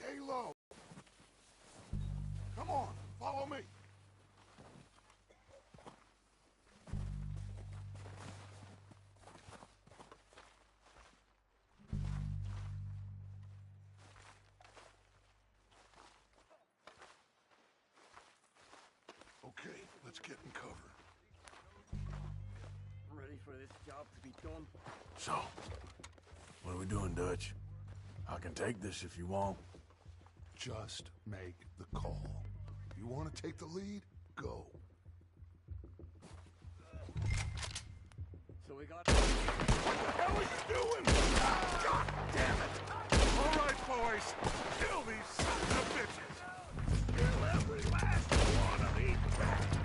Stay low. Come on, follow me. Okay, let's get in cover. Ready for this job to be done? So, what are we doing, Dutch? I can take this if you want. Just make the call. You want to take the lead? Go. So we got... What the hell are you doing? God damn it! All right, boys. Kill these sons of bitches. Kill every last one of these bastards.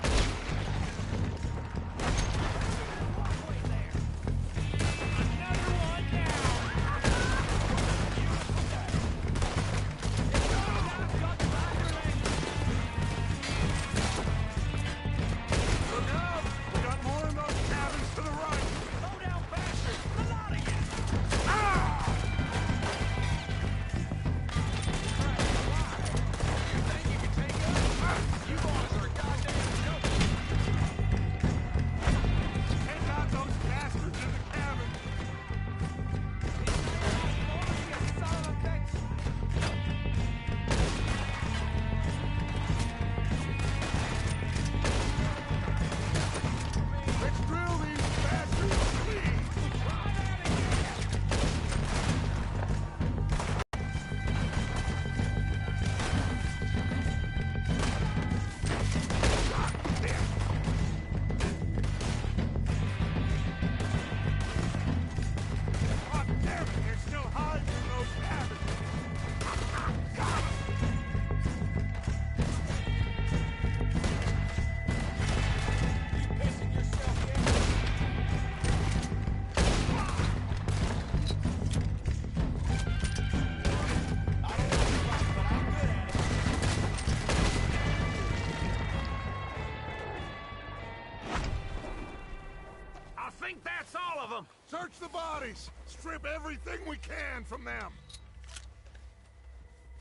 Search the bodies! Strip everything we can from them!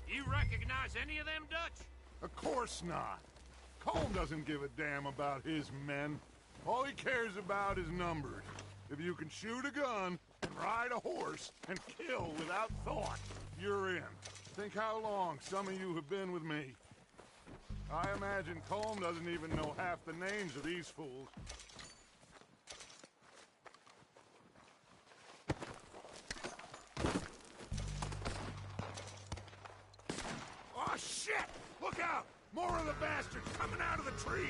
You recognize any of them, Dutch? Of course not. Colm doesn't give a damn about his men. All he cares about is numbers. If you can shoot a gun, and ride a horse, and kill without thought, you're in. Think how long some of you have been with me. I imagine Colm doesn't even know half the names of these fools. Oh, shit! Look out! More of the bastards coming out of the trees!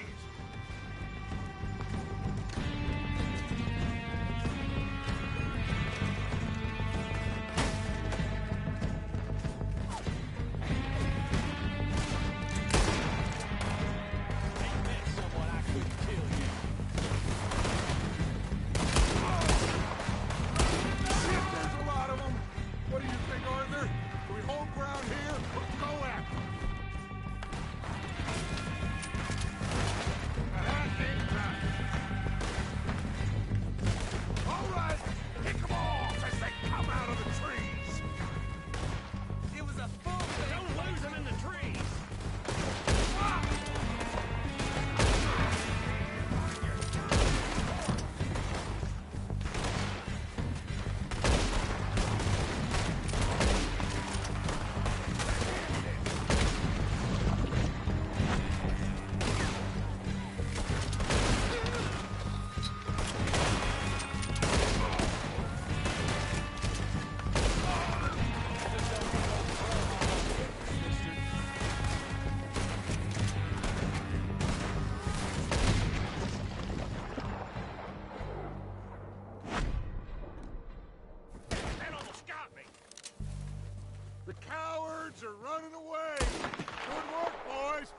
Are running away! Good work, boys!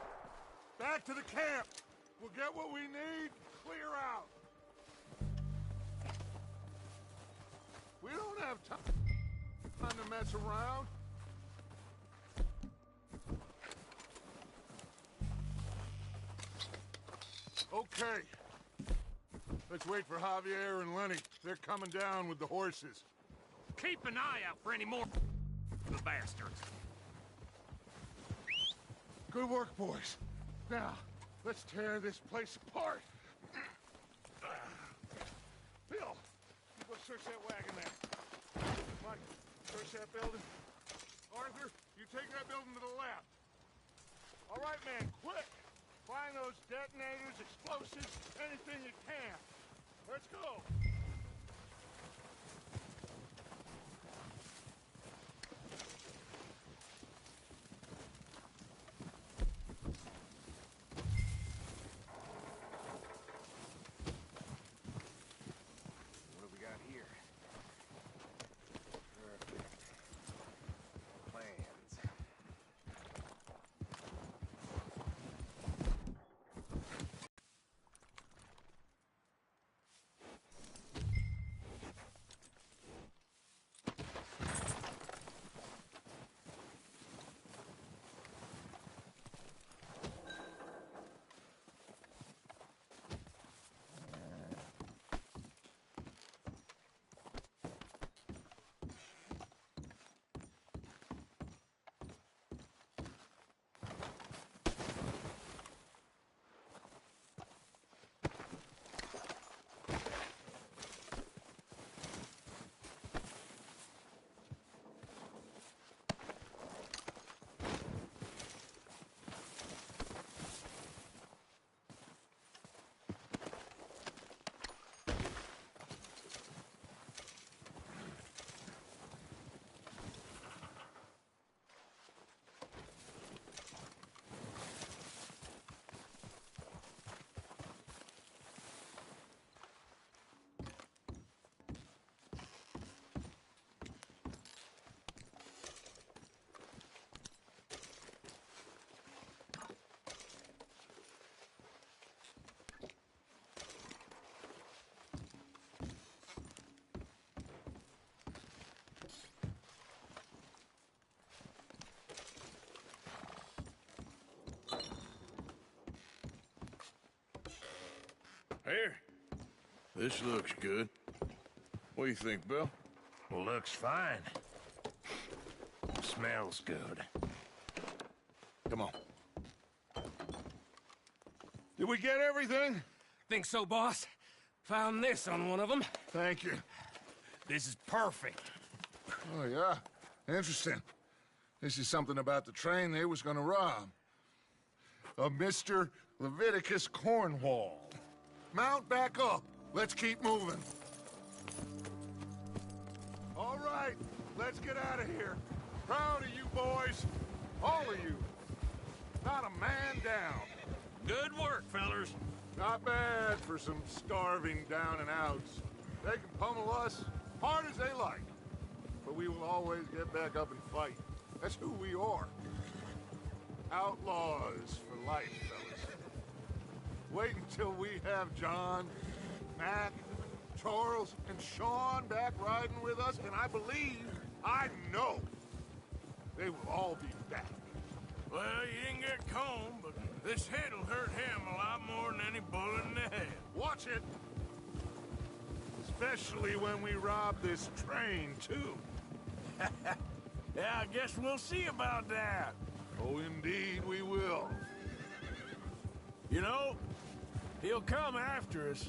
Back to the camp! We'll get what we need, clear out! We don't have time to mess around. Okay. Let's wait for Javier and Lenny. They're coming down with the horses. Keep an eye out for any more of the bastards. Good work, boys. Now, let's tear this place apart. Bill, you go search that wagon there. Mike, search that building. Arthur, you take that building to the left. All right, man, quick. Find those detonators, explosives, anything you can. Let's go. What do we got here? Perfect. Plans. Here. This looks good. What do you think, Bill? Looks fine. Smells good. Come on. Did we get everything? Think so, boss? Found this on one of them. Thank you. This is perfect. Oh, yeah? Interesting. This is something about the train they was gonna rob. A Mr. Leviticus Cornwall. Mount back up. Let's keep moving. All right, let's get out of here. Proud of you boys. All of you. Not a man down. Good work, fellers. Not bad for some starving down and outs. They can pummel us hard as they like. But we will always get back up and fight. That's who we are. Outlaws for life, fellas. Wait until we have John, Mac, Charles, and Sean back riding with us, and I know, they will all be back. Well, you didn't get Combe, but this hit'll hurt him a lot more than any bullet in the head. Watch it! Especially when we rob this train, too. Yeah, I guess we'll see about that. Oh, indeed we will. You know, he'll come after us.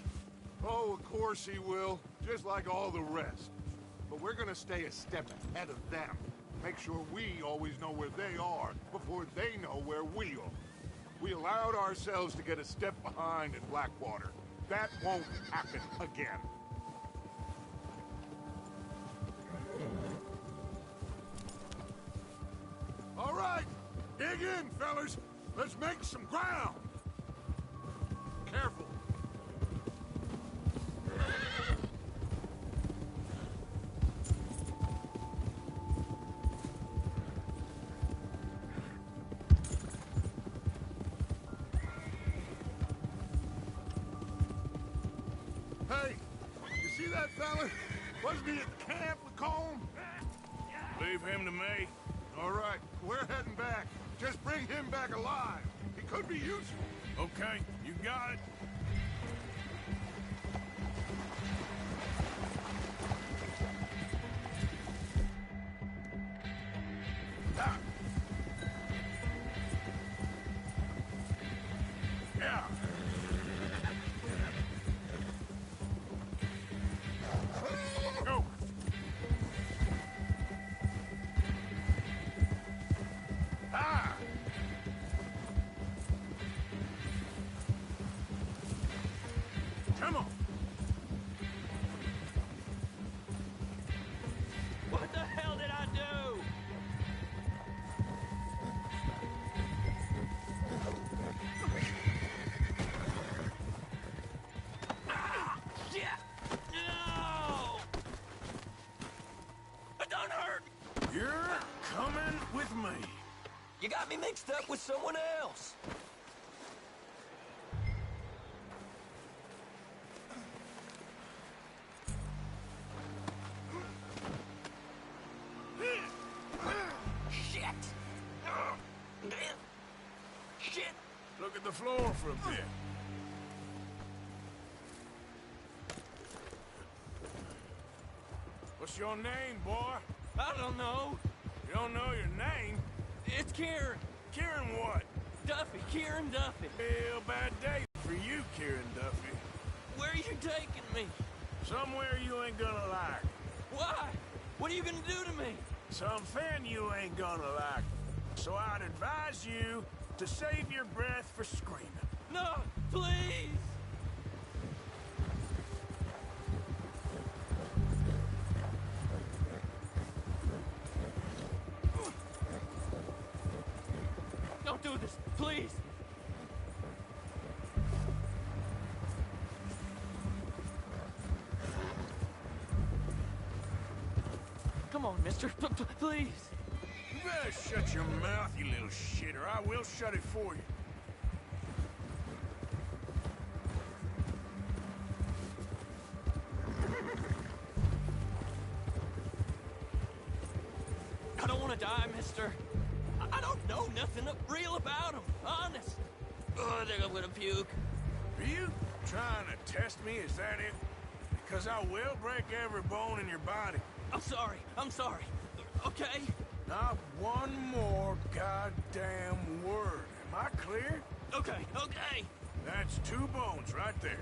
Oh, of course he will, just like all the rest. But we're gonna stay a step ahead of them. Make sure we always know where they are before they know where we are. We allowed ourselves to get a step behind in Blackwater. That won't happen again. All right, dig in, fellas. Let's make some ground. Careful. Hey, you see that fella? Wasn't he at the camp with Combe? Leave him to me. All right, we're heading back. Just bring him back alive. He could be useful. Okay, you got it. with me. You got me mixed up with someone else. Shit! Shit! Look at the floor for a bit. What's your name, boy? I don't know. You don't know your name? It's Kieran. Kieran what? Duffy. Kieran Duffy. Real bad day for you, Kieran Duffy. Where are you taking me? Somewhere you ain't gonna like. Why? What are you gonna do to me? Something you ain't gonna like. So I'd advise you to save your breath for screaming. No, please! Don't do this, please! Come on, mister, please! You better shut your mouth, you little shit, or I will shut it for you. I don't want to die, mister. I don't know nothing real about him, honest. Oh, I think I'm gonna puke. Are you trying to test me, is that it? Because I will break every bone in your body. I'm sorry. Okay? Not one more goddamn word. Am I clear? Okay. That's 2 bones right there.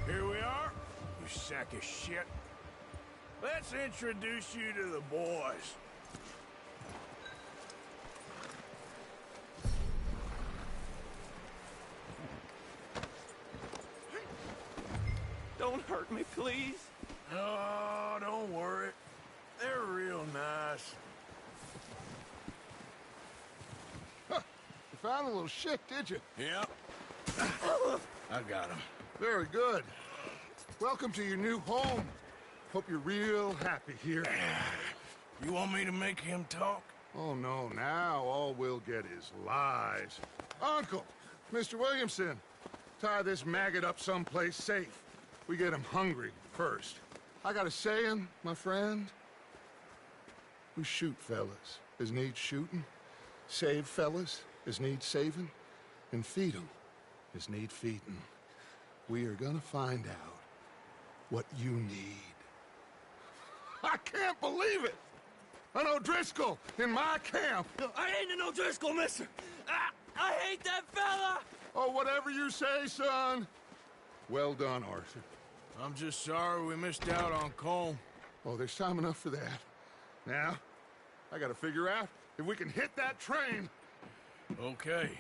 Here we are, you sack of shit. Let's introduce you to the boys. Don't hurt me, please. Oh, don't worry. They're real nice. Huh. You found a little shit, did you? Yep. I got him. Very good. Welcome to your new home. Hope you're real happy here. You want me to make him talk? Oh, no, now all we'll get is lies. Uncle, Mr. Williamson, tie this maggot up someplace safe. We get him hungry first. I got a saying, my friend. We shoot fellas as need shooting, save fellas as need saving, and feed 'em as need feeding. We are gonna find out what you need. I can't believe it! An O'Driscoll in my camp! I ain't an O'Driscoll, mister! I hate that fella! Oh, whatever you say, son. Well done, Arthur. I'm just sorry we missed out on Colm. Oh, there's time enough for that. Now, I gotta figure out if we can hit that train. Okay.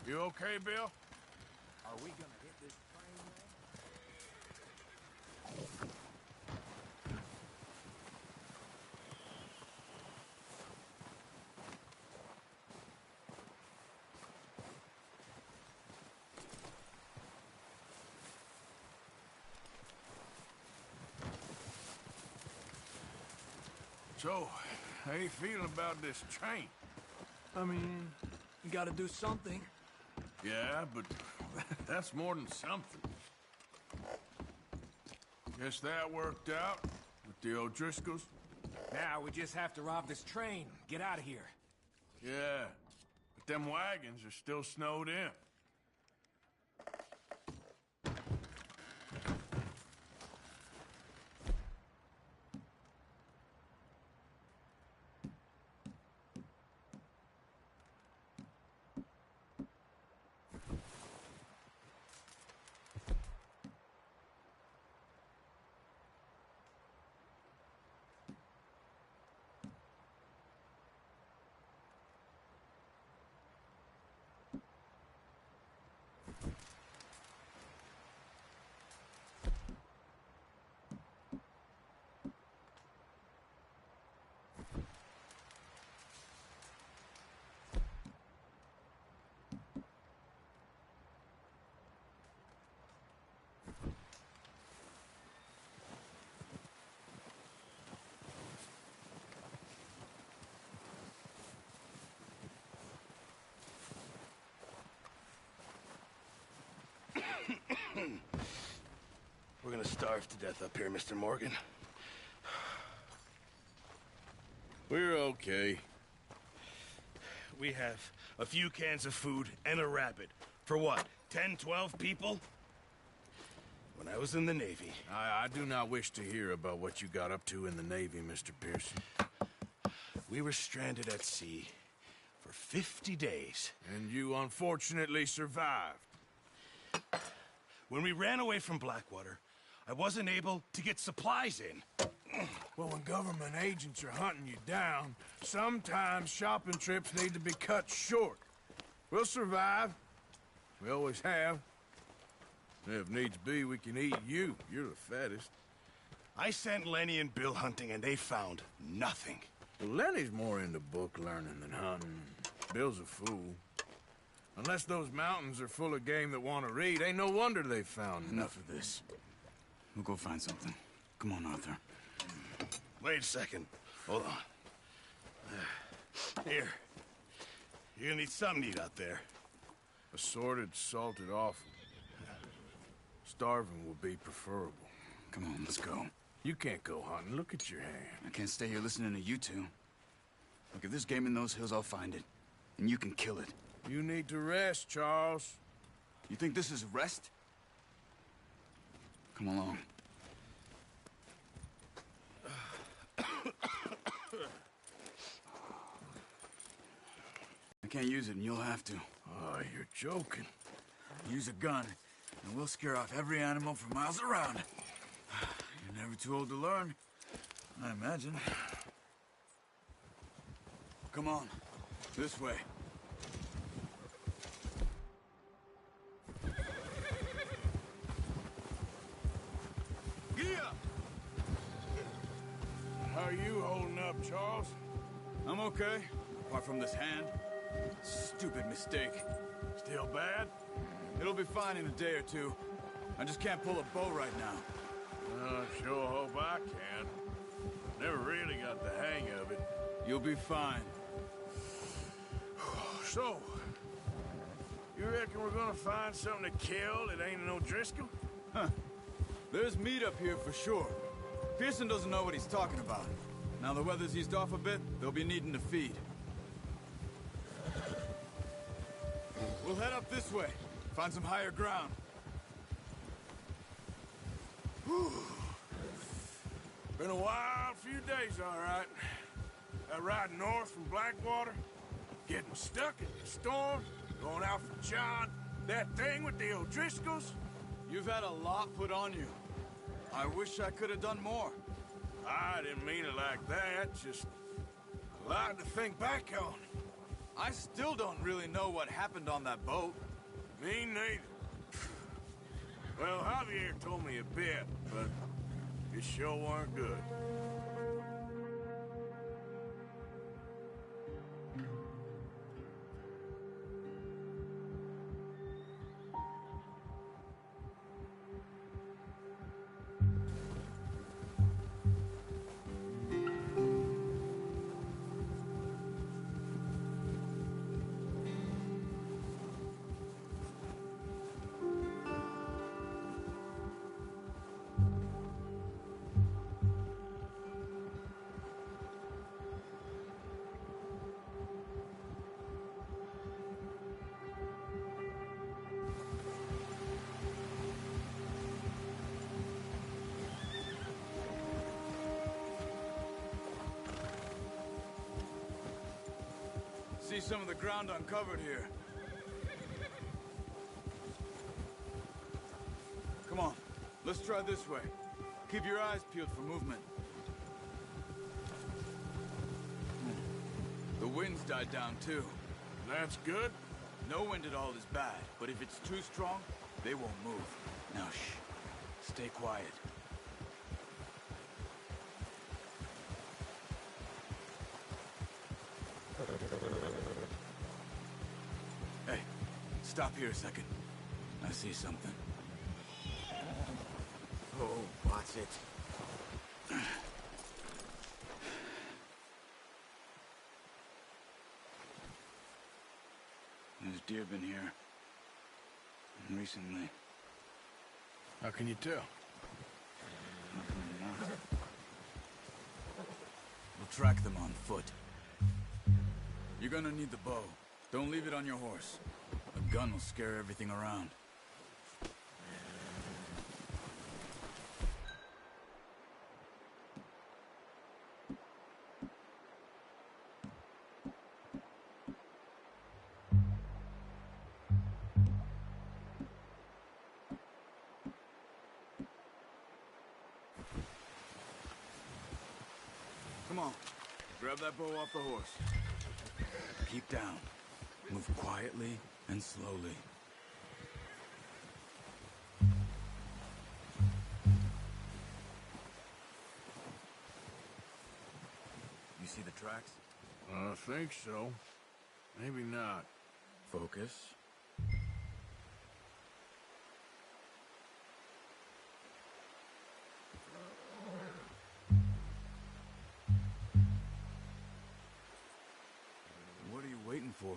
You okay, Bill? Are we gonna hit this train, man? So, how you feeling about this train? I mean, you gotta do something. Yeah, but that's more than something. Guess that worked out with the O'Driscolls. Now we just have to rob this train. Get out of here. Yeah, but them wagons are still snowed in. We're gonna starve to death up here, Mr. Morgan. We're okay. We have a few cans of food and a rabbit. For what, 10, 12 people? When I was in the Navy... I do not wish to hear about what you got up to in the Navy, Mr. Pearson. We were stranded at sea for 50 days. And you unfortunately survived. When we ran away from Blackwater, I wasn't able to get supplies in. Well, when government agents are hunting you down, sometimes shopping trips need to be cut short. We'll survive. We always have. If needs be, we can eat you. You're the fattest. I sent Lenny and Bill hunting, and they found nothing. Well, Lenny's more into book learning than hunting. Bill's a fool. Unless those mountains are full of game that want to read, ain't no wonder they found Enough of this. We'll go find something. Come on, Arthur. Wait a second. Hold on. Here. You're gonna need something to eat out there. Assorted, salted offal. Starving will be preferable. Come on, let's go. You can't go hunting. Look at your hand. I can't stay here listening to you two. Look, if there's game in those hills, I'll find it. And you can kill it. You need to rest, Charles. You think this is rest? Come along. I can't use it, and you'll have to. Oh, you're joking. Use a gun, and we'll scare off every animal for miles around. You're never too old to learn, I imagine. Come on, this way. How are you holding up, Charles? I'm okay, apart from this hand. Stupid mistake. Still bad? It'll be fine in a day or two. I just can't pull a bow right now. I sure hope I can. Never really got the hang of it. You'll be fine. So, you reckon we're gonna find something to kill that ain't no Driscoll? Huh. There's meat up here for sure. Pearson doesn't know what he's talking about. Now the weather's eased off a bit, they'll be needing to feed. We'll head up this way. Find some higher ground. Whew. Been a wild few days, all right. That ride north from Blackwater, getting stuck in the storm, going out for John, that thing with the O'Driscolls. You've had a lot put on you. I wish I could have done more. I didn't mean it like that, just a lot to think back on. I still don't really know what happened on that boat. Me neither. Well, Javier told me a bit, but it sure weren't good. see some of the ground uncovered here. Come on, let's try this way. Keep your eyes peeled for movement. The wind's died down too. That's good. No wind at all is bad, but if it's too strong, they won't move. Now shh, stay quiet. Hey, stop here a second. I see something. Oh, what's it? There's deer been here. Recently. How can you tell? We'll track them on foot. You're gonna need the bow. Don't leave it on your horse. A gun will scare everything around. Come on, grab that bow off the horse. Keep down. Move quietly and slowly. You see the tracks? I think so. Maybe not. Focus. What are you waiting for?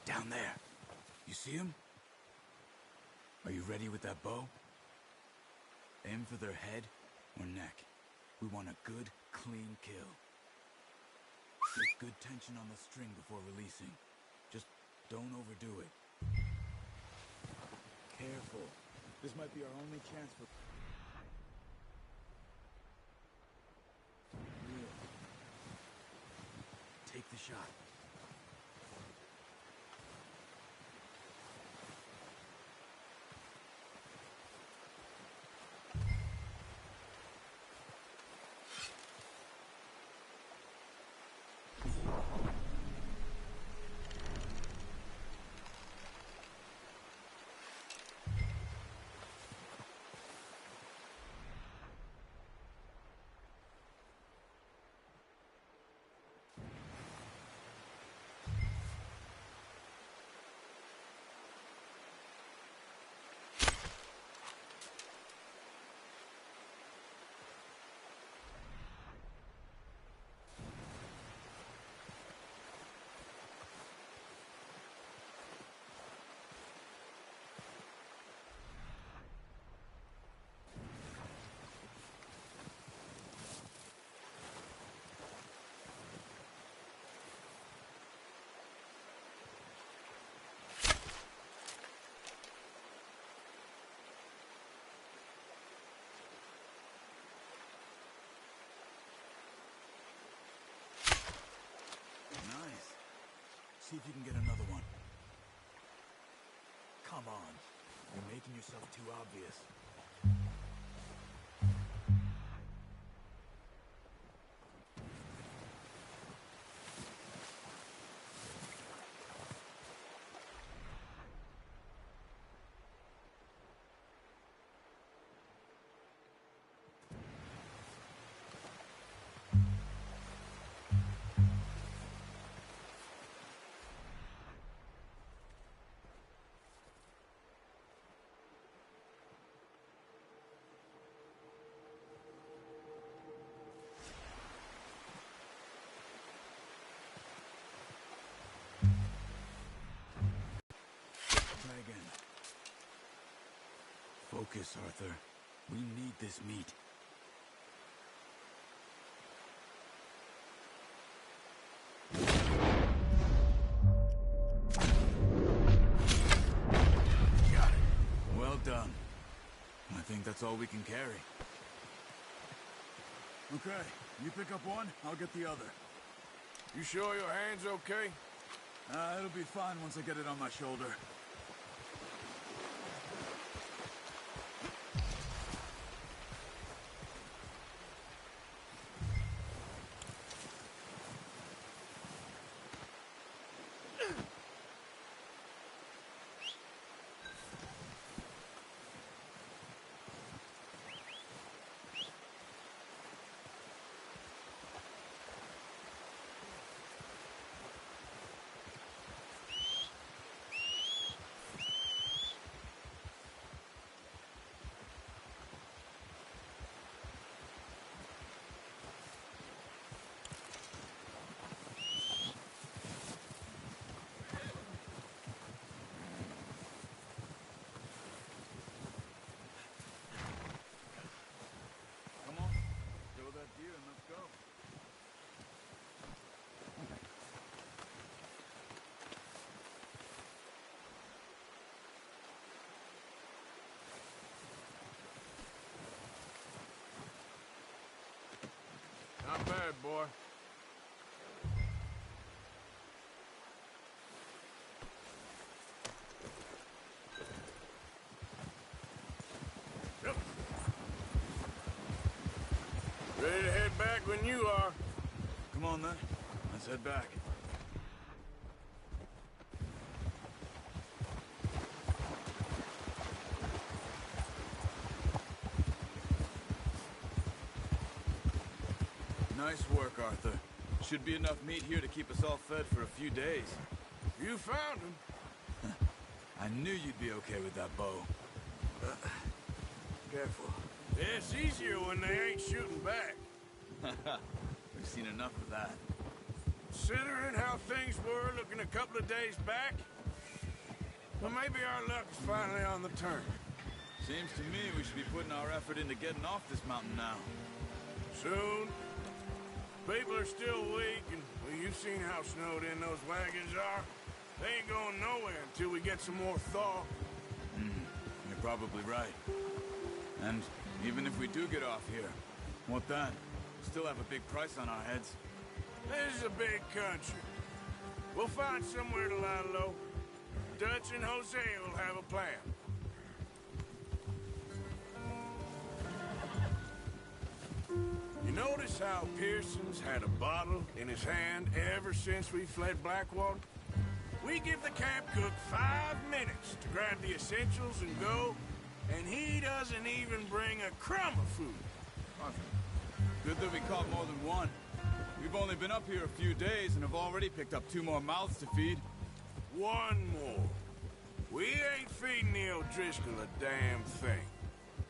Down there. You see him? Are you ready with that bow? Aim for their head or neck. We want a good, clean kill. Get good tension on the string before releasing. Just don't overdo it. Careful. This might be our only chance for... Take the shot. See if you can get another one. Come on. You're making yourself too obvious. Try again. Focus, Arthur. We need this meat. Got it. Well done. I think that's all we can carry. Okay, you pick up one, I'll get the other. You sure your hand's okay? It'll be fine once I get it on my shoulder. Not bad, boy. Yep. Ready to head back when you are. Come on, then. Let's head back. Nice work, Arthur. Should be enough meat here to keep us all fed for a few days. You found him. I knew you'd be okay with that bow. Careful. Yeah, it's easier when they ain't shooting back. We've seen enough of that. Considering how things were looking a couple of days back, well, maybe our luck is finally on the turn. Seems to me we should be putting our effort into getting off this mountain now. Soon. People are still weak, and well, you've seen how snowed in those wagons are. They ain't going nowhere until we get some more thaw. You're probably right. And even if we do get off here, what then? We still have a big price on our heads. This is a big country. We'll find somewhere to lie low. Dutch and Jose will have a plan. You notice how Pearson's had a bottle in his hand ever since we fled Blackwater? We give the camp cook 5 minutes to grab the essentials and go, and he doesn't even bring a crumb of food. Good that we caught more than one. We've only been up here a few days and have already picked up 2 more mouths to feed. 1 more. We ain't feeding the O'Driscoll a damn thing.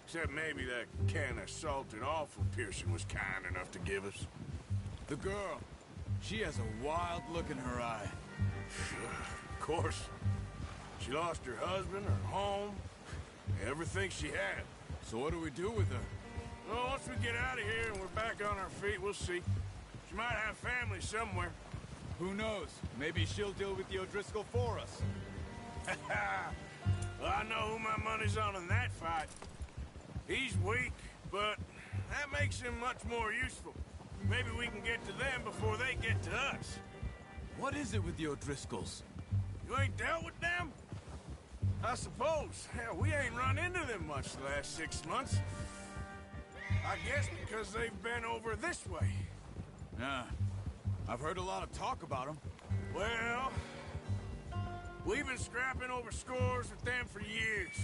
Except maybe that can of salted offal Pearson was kind enough to give us. The girl, she has a wild look in her eye. Of course. She lost her husband, her home, everything she had. So what do we do with her? Well, once we get out of here and we're back on our feet, we'll see. She might have family somewhere. Who knows? Maybe she'll deal with the O'Driscoll for us. Well, I know who my money's on in that fight. He's weak, but that makes him much more useful. Maybe we can get to them before they get to us. What is it with the O'Driscolls? You ain't dealt with them? I suppose. Hell, we ain't run into them much the last 6 months. I guess because they've been over this way. Yeah. I've heard a lot of talk about them. Well, we've been scrapping over scores with them for years.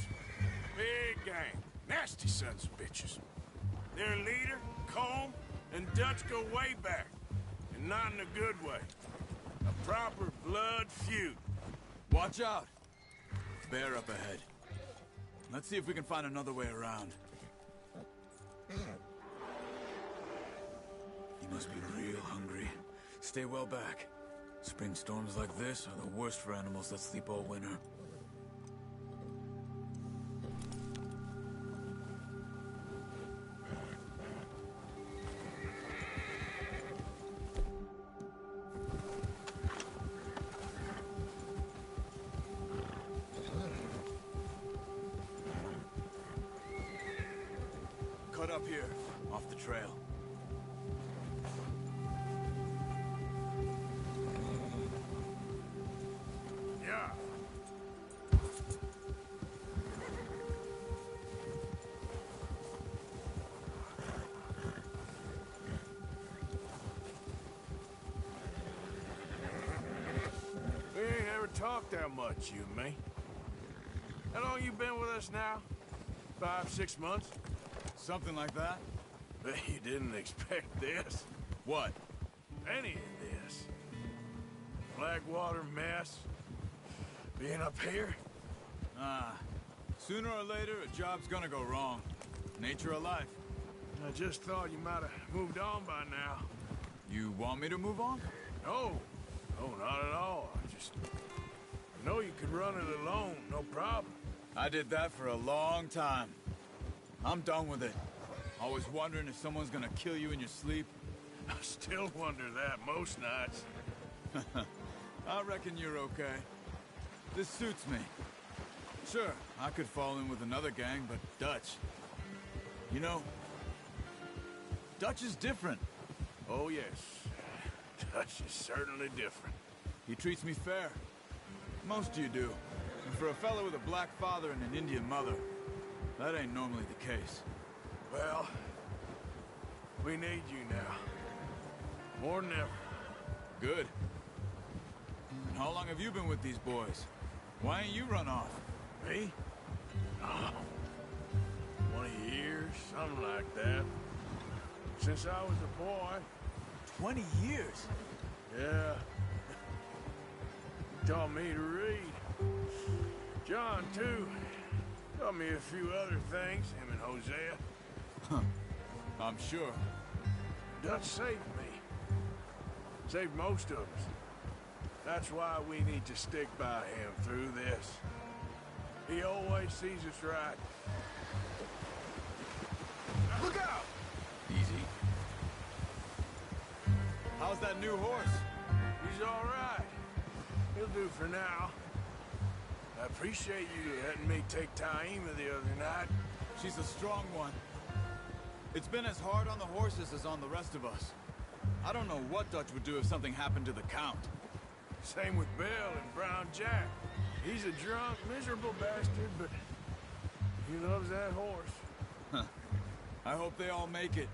Big gang. Nasty sons of bitches. Their leader, Combe, and Dutch go way back. And not in a good way. A proper blood feud. Watch out! Bear up ahead. Let's see if we can find another way around. You must be real hungry. Stay well back. Spring storms like this are the worst for animals that sleep all winter. Cut up here, off the trail. Yeah. We ain't ever talked that much, you and me. How long you been with us now? 5, 6 months? Something like that? Bet you didn't expect this. What? Any of this. Blackwater mess. Being up here. Sooner or later, a job's gonna go wrong. Nature of life. I just thought you might have moved on by now. You want me to move on? No. No, not at all. I know you could run it alone, no problem. I did that for a long time. I'm done with it. Always wondering if someone's gonna kill you in your sleep. I still wonder that most nights. I reckon you're okay. This suits me. Sure, I could fall in with another gang, but Dutch... You know, Dutch is different. Oh, yes. Dutch is certainly different. He treats me fair. Most of you do. And for a fellow with a black father and an Indian mother, that ain't normally the case. Well, we need you now. More than ever. Good. And how long have you been with these boys? Why ain't you run off? Me? Oh, 20 years, something like that. Since I was a boy. 20 years? Yeah. He taught me to read. John, too. Taught me a few other things, him and Hosea. Huh. I'm sure. Dutch saved me. Saved most of us. That's why we need to stick by him through this. He always sees us right. Look out! Easy. How's that new horse? He's all right. He'll do for now. I appreciate you letting me take Taima the other night. She's a strong one. It's been as hard on the horses as on the rest of us. I don't know what Dutch would do if something happened to the Count. Same with Bill and Brown Jack. He's a drunk, miserable bastard, but he loves that horse. Huh. I hope they all make it.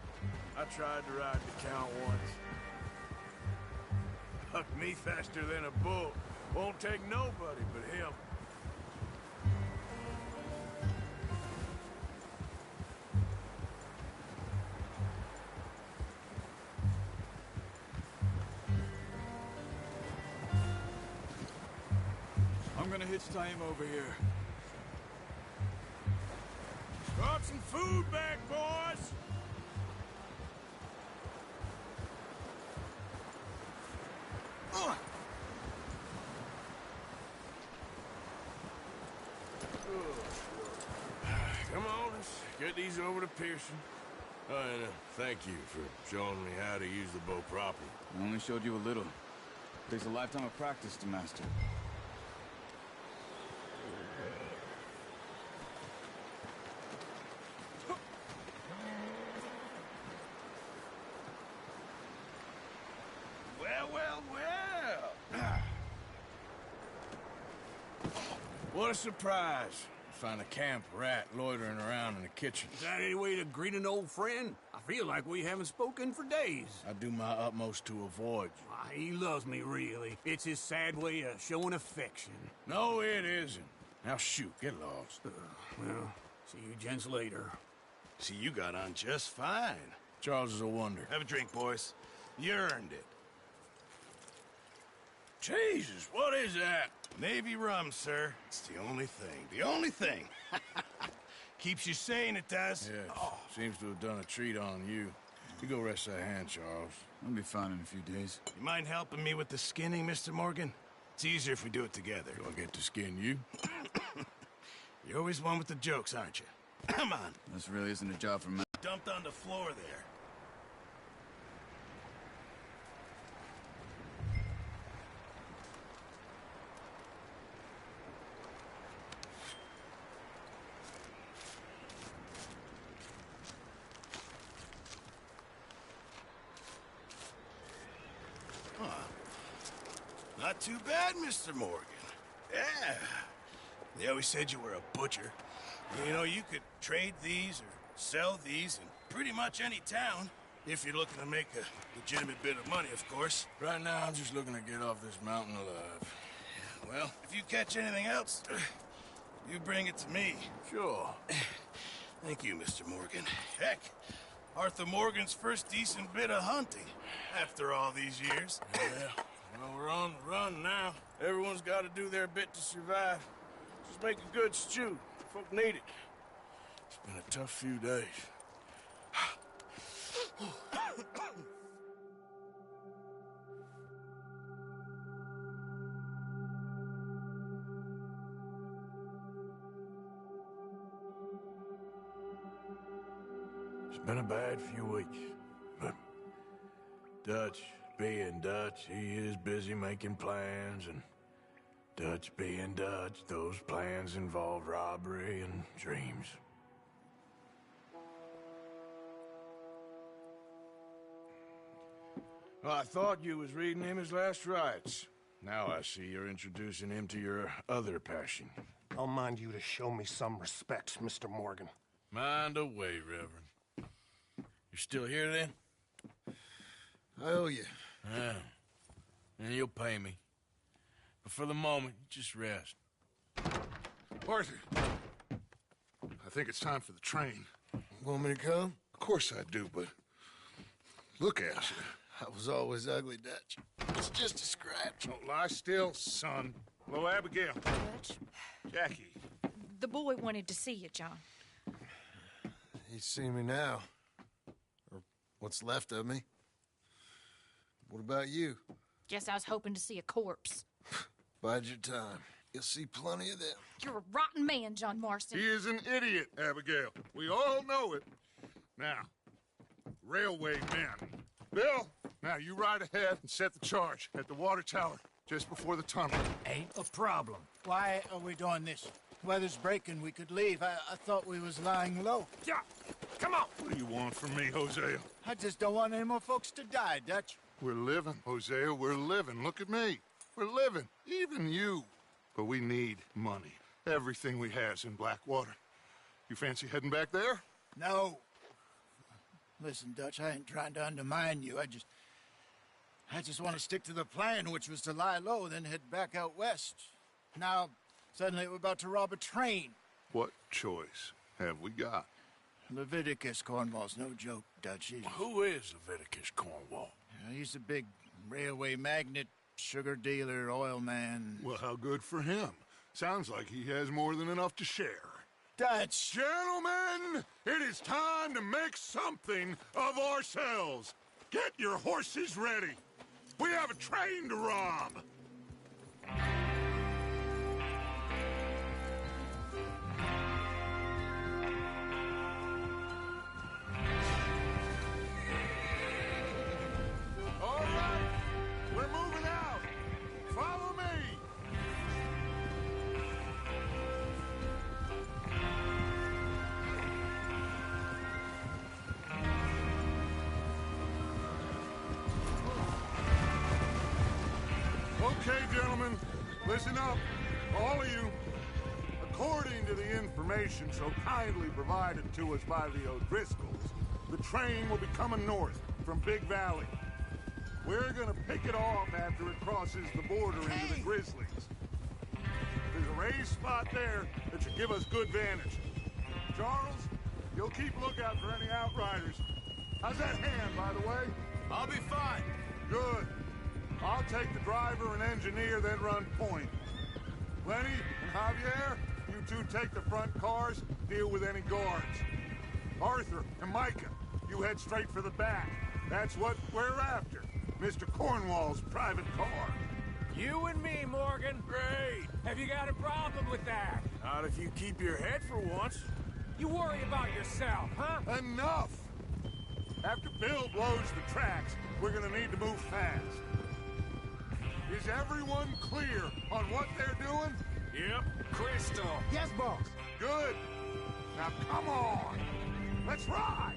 I tried to ride the Count once. Hucked me faster than a bull. Won't take nobody but him. I'm gonna hitch Taima over here. Brought some food back, boys! Come on, let's get these over to Pearson. Oh, and thank you for showing me how to use the bow properly. I only showed you a little. Takes a lifetime of practice to master. Well, well, well! What a surprise. Find a camp rat loitering around in the kitchen. Is that any way to greet an old friend? I feel like we haven't spoken for days. I do my utmost to avoid you. Ah, he loves me, really. It's his sad way of showing affection. No, it isn't. Now shoot, get lost. Well, see you gents later. See, you got on just fine. Charles is a wonder. Have a drink, boys. You earned it. Jesus, what is that? Navy rum, sir. It's the only thing. The only thing. Keeps you sane, it does. Yes, seems to have done a treat on you. You go rest that hand, Charles. I'll be fine in a few days. You mind helping me with the skinning, Mr. Morgan? It's easier if we do it together. Do I get to skin you? You're always one with the jokes, aren't you? Come on. This really isn't a job for me. Dumped on the floor there. Not too bad, Mr. Morgan. Yeah. They always said you were a butcher. You know, you could trade these or sell these in pretty much any town. If you're looking to make a legitimate bit of money, of course. Right now, I'm just looking to get off this mountain alive. Well, if you catch anything else, you bring it to me. Sure. Thank you, Mr. Morgan. Heck, Arthur Morgan's first decent bit of hunting after all these years. Yeah. Well, we're on the run now. Everyone's got to do their bit to survive. Just make a good stew. Folk need it. It's been a tough few days. It's been a bad few weeks, but Dutch being Dutch, he is busy making plans, and Dutch being Dutch, those plans involve robbery and dreams. Well, I thought you was reading him his last rites. Now I see you're introducing him to your other passion. I'll mind you to show me some respect, Mr. Morgan. Mind away, Reverend. You're still here, then? I owe you. Yeah. And you'll pay me. But for the moment, just rest. Arthur, I think it's time for the train. Want me to come? Of course I do, but look at you. I was always ugly, Dutch. It's just a scratch. Don't lie still, son. Hello, Abigail. Dutch, Jackie. the boy wanted to see you, John. He's seen me now. Or what's left of me. What about you? Guess I was hoping to see a corpse. Bide your time. You'll see plenty of them. You're a rotten man, John Marston. He is an idiot, Abigail. We all know it. Now, railway men. Bill, now you ride ahead and set the charge at the water tower just before the tunnel. Ain't a problem. Why are we doing this? Weather's breaking. We could leave. I thought we was lying low. Yeah, come on. What do you want from me, Hosea? I just don't want any more folks to die, Dutch. We're living, Hosea. We're living. Look at me. We're living. Even you. But we need money. Everything we has in Blackwater. You fancy heading back there? No. Listen, Dutch, I ain't trying to undermine you. I just want to stick to the plan, which was to lie low, then head back out west. Now, suddenly we're about to rob a train. What choice have we got? Leviticus Cornwall's no joke, Dutch. Who is Leviticus Cornwall? He's a big railway magnate, sugar dealer, oil man. Well, how good for him. Sounds like he has more than enough to share. Dutch! Gentlemen, it is time to make something of ourselves. Get your horses ready. We have a train to rob. All right, we're moving out. Follow me. Okay, gentlemen, listen up, all of you. According to the information so kindly provided to us by the O'Driscolls, the train will be coming north from Big Valley. We're gonna pick it off after it crosses the border into the Grizzlies. There's a raised spot there that should give us good vantage. Charles, you'll keep lookout for any outriders. How's that hand, by the way? I'll be fine. Good. I'll take the driver and engineer, then run point. Lenny and Javier, you two take the front cars, deal with any guards. Arthur and Micah, you head straight for the back. That's what we're after. Mr. Cornwall's private car. You and me, Morgan. Great. Have you got a problem with that? Not if you keep your head for once. You worry about yourself, huh? Enough! After Bill blows the tracks, we're gonna need to move fast. Is everyone clear on what they're doing? Yep. Crystal. Yes, boss. Good. Now come on. Let's ride.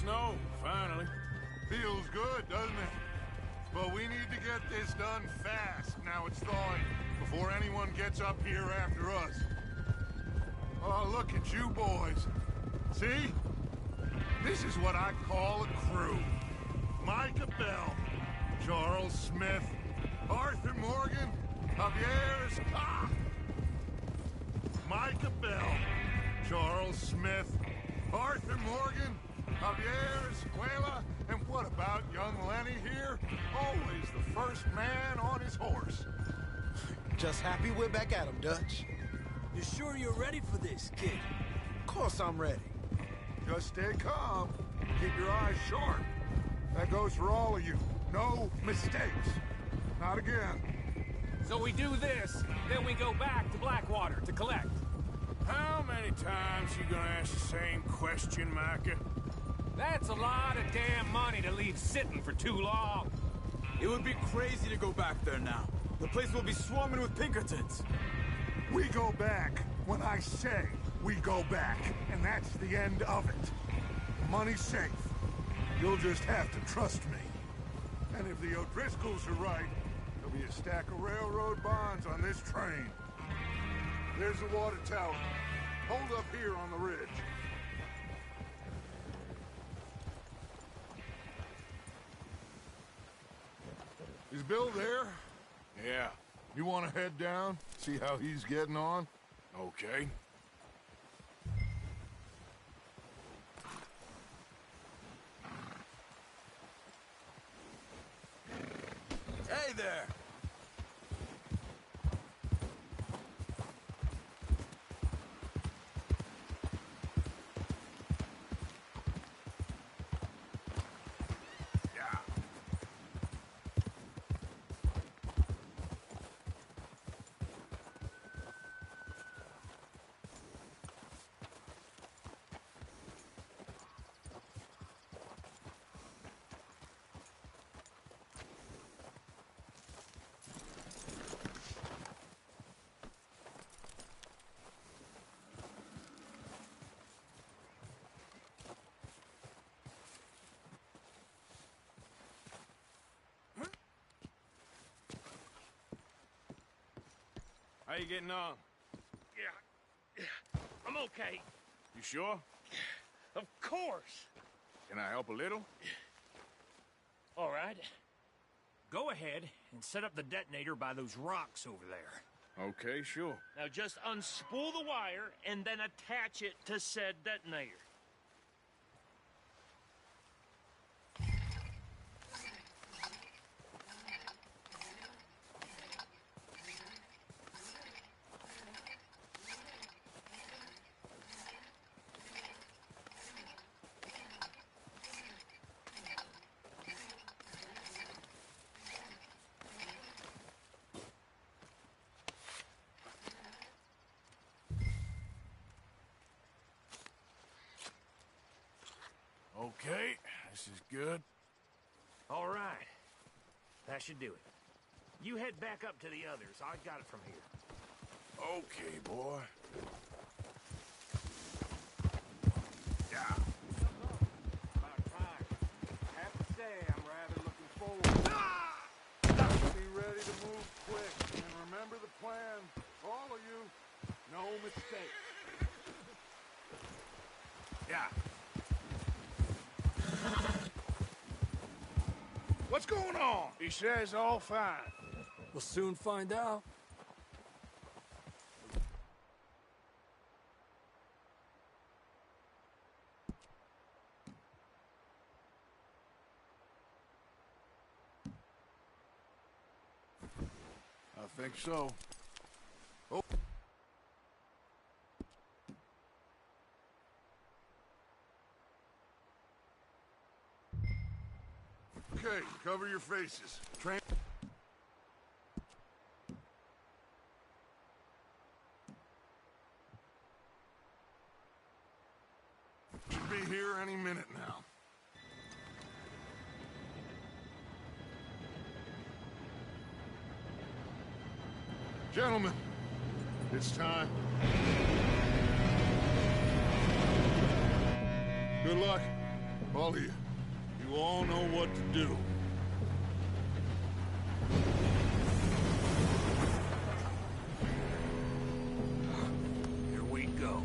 Snow, finally. Feels good, doesn't it? But we need to get this done fast, now it's thawing, before anyone gets up here after us. Oh, look at you boys. See? This is what I call a crew. Micah Bell, Charles Smith, Arthur Morgan, Javier Scott. Micah Bell, Charles Smith, Arthur Morgan, Javier Escuela, and what about young Lenny here? Always the first man on his horse. Just happy we're back at him, Dutch. You sure you're ready for this, kid? Of course I'm ready. Just stay calm. Keep your eyes sharp. That goes for all of you. No mistakes. Not again. So we do this, then we go back to Blackwater to collect. How many times you gonna ask the same question, Micah? That's a lot of damn money to leave sitting for too long. It would be crazy to go back there now. The place will be swarming with Pinkertons. We go back when I say we go back, and that's the end of it. Money's safe. You'll just have to trust me. And if the O'Driscolls are right, there'll be a stack of railroad bonds on this train. There's the water tower. Hold up here on the ridge. Is Bill there? Yeah. You want to head down? See how he's getting on? Okay. Hey there! How you getting on? Yeah. I'm okay. You sure? Of course. Can I help a little? All right. Go ahead and set up the detonator by those rocks over there. Okay, sure. Now just unspool the wire and then attach it to said detonator. Okay, this is good. All right. That should do it. You head back up to the others. I got it from here. Okay, boy. Yeah. About time. Have to say, I'm rather looking forward. Be ready to move quick, and remember the plan. All of you, no mistake. Yeah. What's going on? He says all fine. We'll soon find out. I think so. Oh. Okay, cover your faces. Should be here any minute now. Gentlemen, it's time. Good luck, all of you. You all know what to do. Here we go.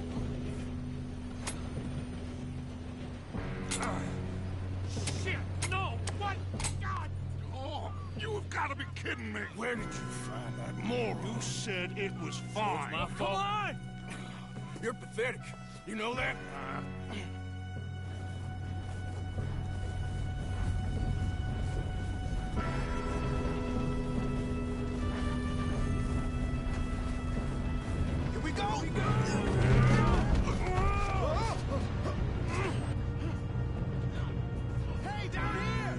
Shit! No! What? God! Oh, you have got to be kidding me. Where did you find that moron? You said it was fine. It's my fault. Come on! You're pathetic. You know that? Here we go! Hey, down here!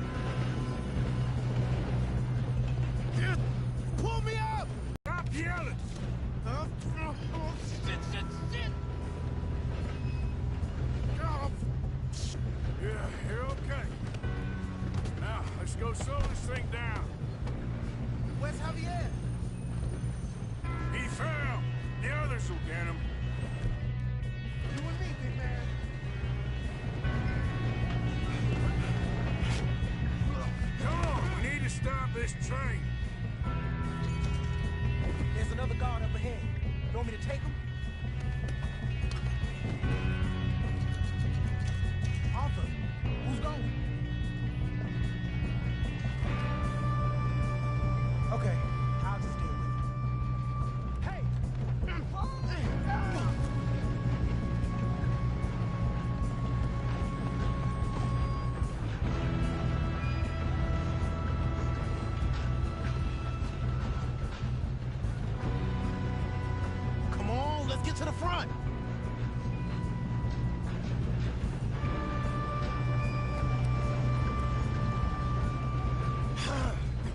Just pull me up! Stop yelling! Shit! Yeah, you're okay. Now, let's go slow this thing down. Where's Javier? He fell. The others will get him. You and me, big man. Come on, we need to stop this train. There's another guard up ahead. You want me to take him? Arthur, who's going? Okay, I'll just deal with it. Hey! Come on, let's get to the front.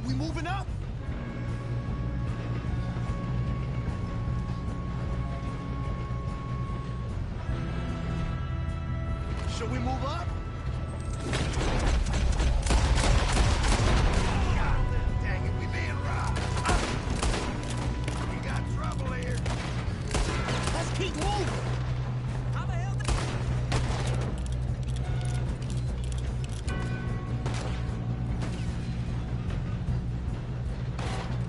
We moving up? Should we move up? Dang it, we being robbed. We got trouble here. Let's keep moving. How the hell?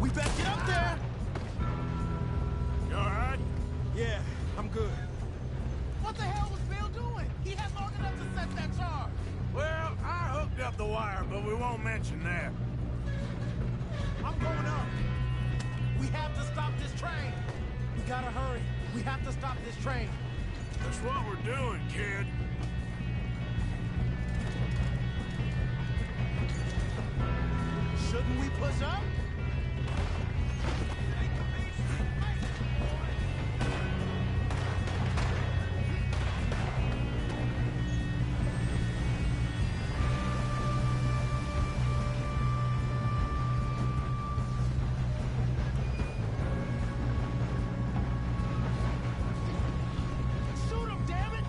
We better get up there. You all right? Yeah, I'm good. What the hell was Bill doing? He had long enough to set that charge. Well, I hooked up the wire, but we won't mention that. I'm going up. We have to stop this train. We gotta hurry. We have to stop this train. That's what we're doing, kid. Shouldn't we push up? Shoot him, damn it!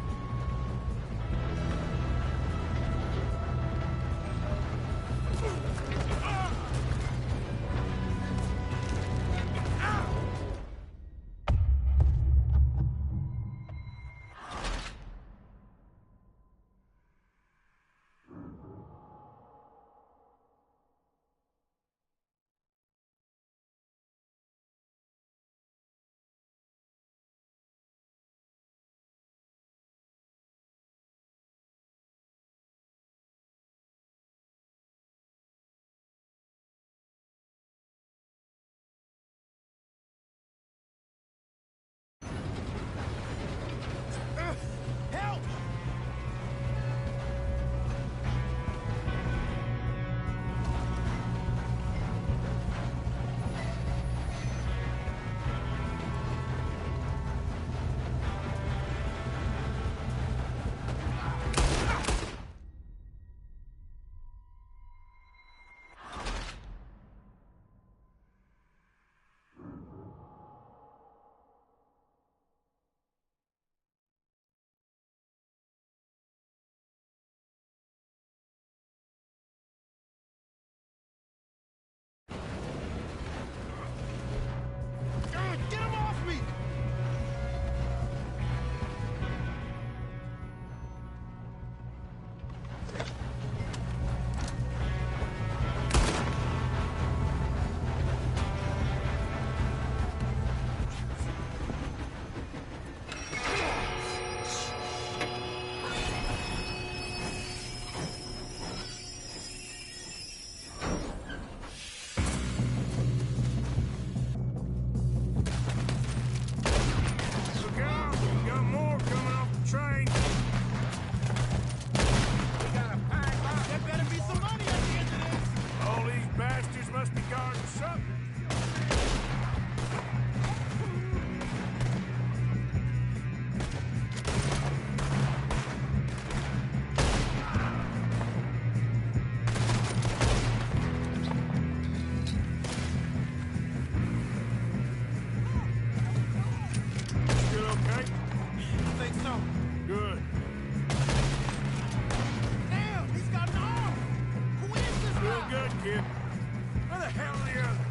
Morgan. Where the hell are the others?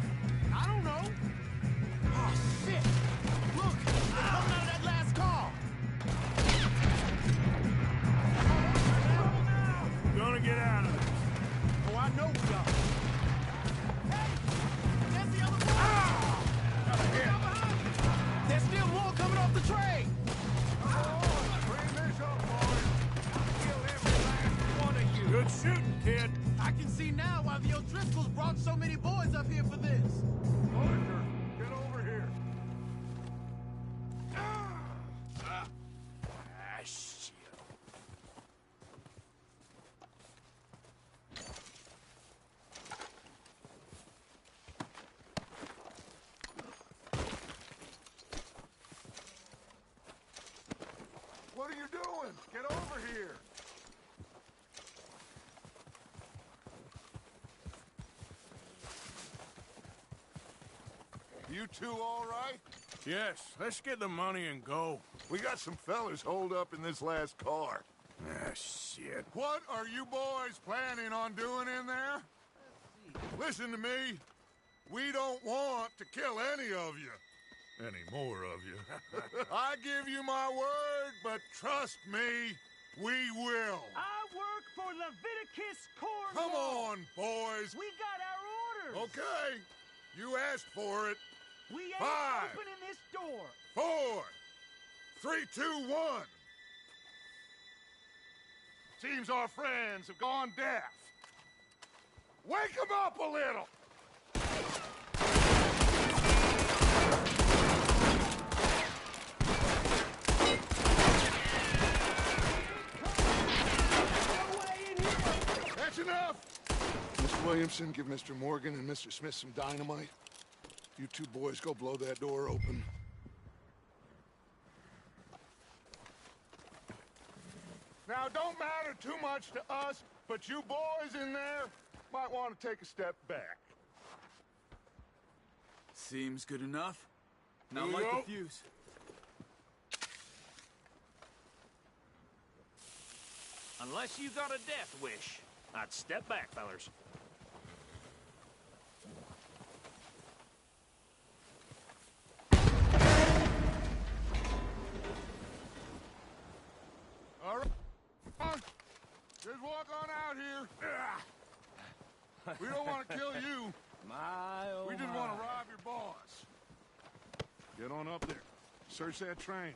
I don't know. Oh, shit. Look, they're coming out of that last car. We're gonna get out of this. Oh, I know we are. Hey, there's the other boy. Look out behind you. There's still more coming off the train. Bring this up, boys. I'll kill every last one of you. Good shooting, kid. I can see now why the O'Driscolls brought so many boys up here for this. Arthur, get over here. Shit. What are you doing? Get over here. You two all right? Yes, let's get the money and go. We got some fellas holed up in this last car. Ah, shit. What are you boys planning on doing in there? Listen to me. We don't want to kill any of you. Any more of you. I give you my word, but trust me, we will. I work for Leviticus Corps. Come on, boys. We got our orders. Okay. You asked for it. We ain't 5, opening this door. 4, 3, 2, 1. Seems our friends have gone deaf. Wake them up a little. That's enough. Mr. Williamson, give Mr. Morgan and Mr. Smith some dynamite. You two boys go blow that door open. Now, don't matter too much to us, but you boys in there might want to take a step back. Seems good enough. Now Here we light go. the fuse. Unless you got a death wish, I'd step back, fellers. All right. Just walk on out here. We don't want to kill you. We just want to rob your boss. Get on up there. Search that train.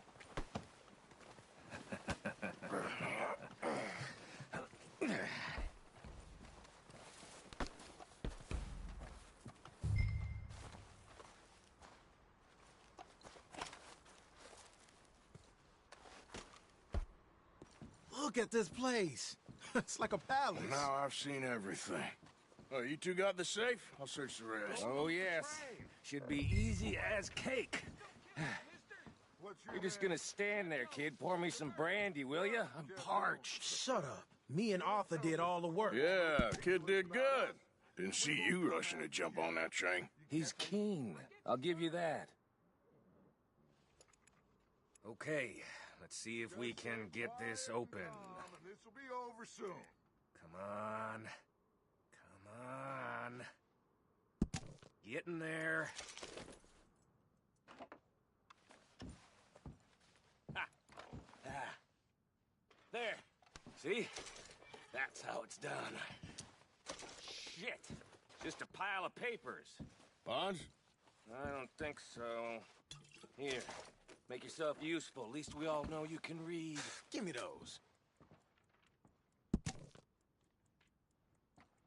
Look at this place. It's like a palace. Now I've seen everything. Oh, you two got the safe? I'll search the rest. Oh, yes. Should be easy as cake. You're just gonna stand there, kid. Pour me some brandy, will you? I'm parched. Shut up. Me and Arthur did all the work. Yeah, kid did good. Didn't see you rushing to jump on that train. He's keen. I'll give you that. Okay, let's see if we can get this open. This will be over soon. Come on. Come on. Get in there. Ha. Ah. There. See? That's how it's done. Shit. Just a pile of papers. Bonds? I don't think so. Here. Make yourself useful. At least we all know you can read. Give me those.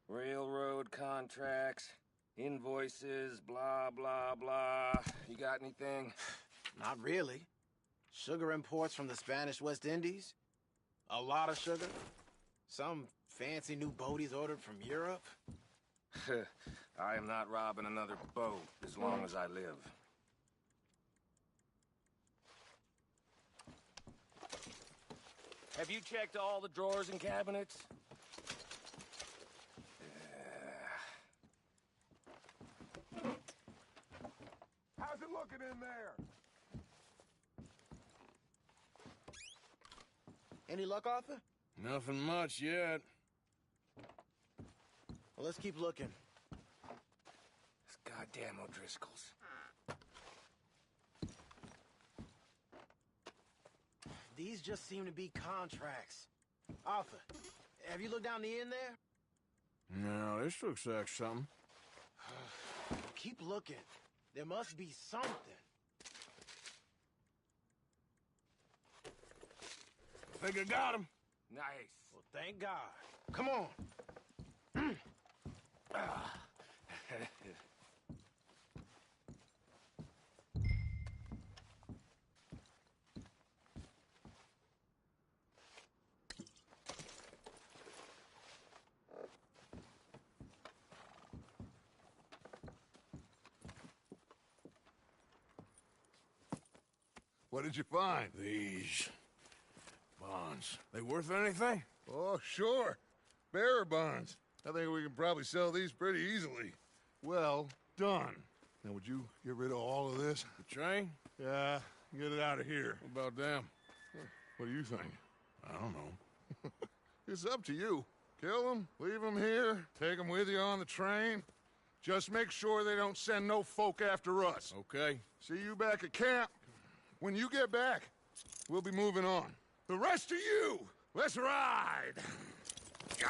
Railroad contracts, invoices, blah, blah, blah. You got anything? Not really. Sugar imports from the Spanish West Indies. A lot of sugar. Some fancy new boat he's ordered from Europe. I am not robbing another boat as long as I live. Have you checked all the drawers and cabinets? How's it looking in there? Any luck, Arthur? Nothing much yet. Well, let's keep looking. Goddamn O'Driscolls. These just seem to be contracts. Arthur, have you looked down the end there? No, this looks like something. Keep looking. There must be something. Think I got him. Nice. Well, thank God. Come on. What did you find? These bonds. They worth anything? Oh, sure. Bearer bonds. I think we can probably sell these pretty easily. Well done. Now, would you get rid of all of this? The train? Yeah, get it out of here. What about them? What do you think? I don't know. It's up to you. Kill them, leave them here, take them with you on the train. Just make sure they don't send no folk after us. Okay. See you back at camp. When you get back, we'll be moving on. The rest of you, let's ride! Yeah.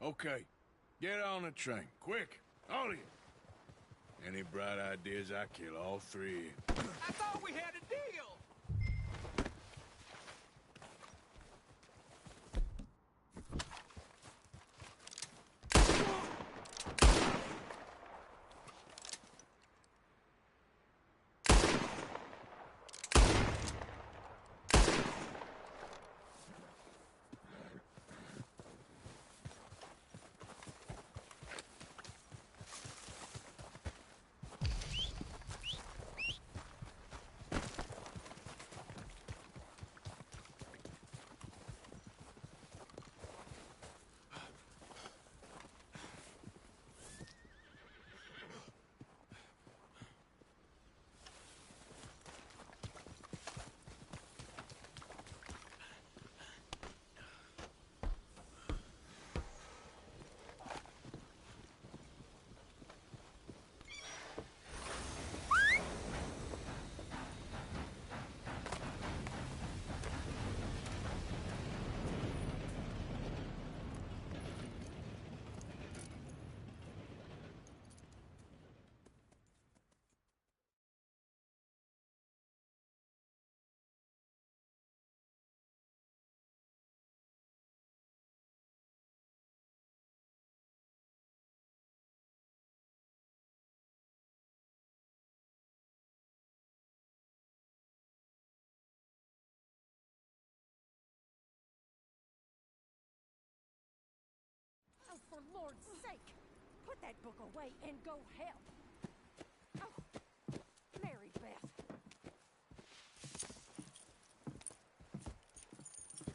Okay. Get on the train. Quick. All of you. Any bright ideas, I kill all three. I thought we had a deal! Oh, for Lord's sake! Put that book away and go help! Oh, Mary Beth.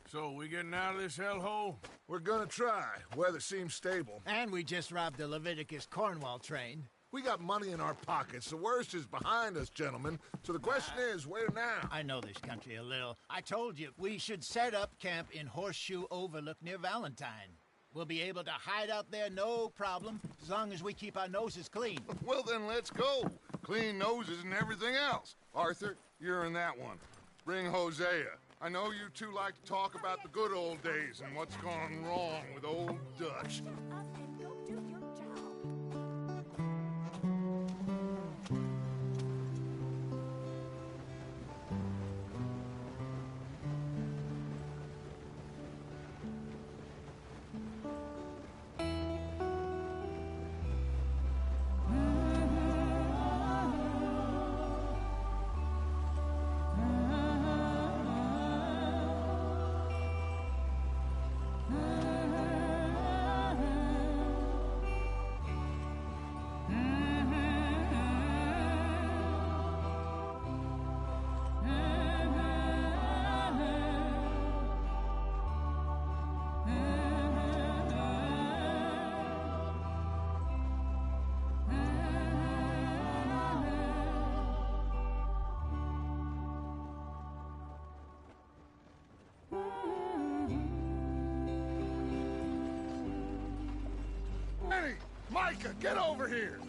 So, we getting out of this hellhole? We're gonna try. Weather seems stable. And we just robbed the Leviticus Cornwall train. We got money in our pockets. The worst is behind us, gentlemen. So the question is, where now? I know this country a little. I told you, we should set up camp in Horseshoe Overlook near Valentine. We'll be able to hide out there no problem, as long as we keep our noses clean. Well, then let's go. Clean noses and everything else. Arthur, you're in that one. Bring Hosea. I know you two like to talk about the good old days and what's gone wrong with old Dutch. Micah, get over here!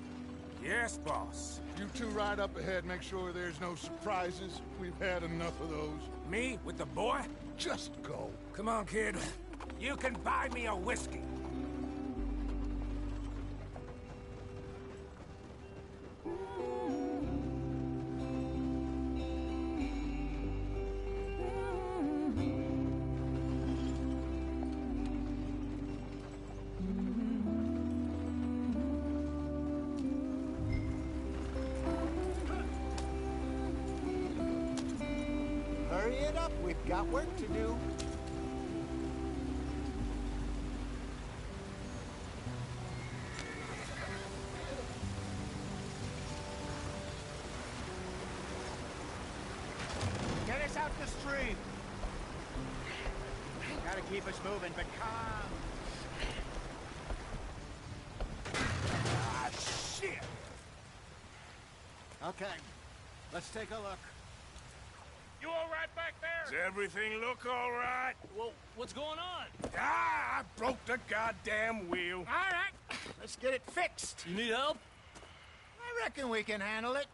Yes, boss. You two ride up ahead, make sure there's no surprises. We've had enough of those. Me with the boy? Just go. Come on, kid. You can buy me a whiskey. Hurry it up, we've got work to do. Get us out the stream. Gotta keep us moving, but calm. Ah, shit! Okay, let's take a look. You all right back there? Does everything look all right? Well, what's going on? Ah, I broke the goddamn wheel. All right, let's get it fixed. You need help? I reckon we can handle it.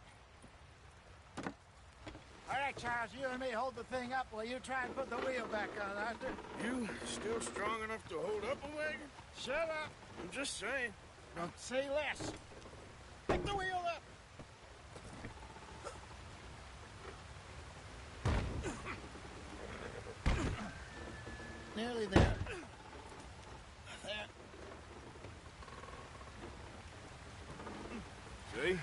All right, Charles, you and me hold the thing up while you try and put the wheel back on, Arthur. You still strong enough to hold up a wagon? Shut up. I'm just saying. Don't say less. Pick the wheel up. Nearly there. There. See?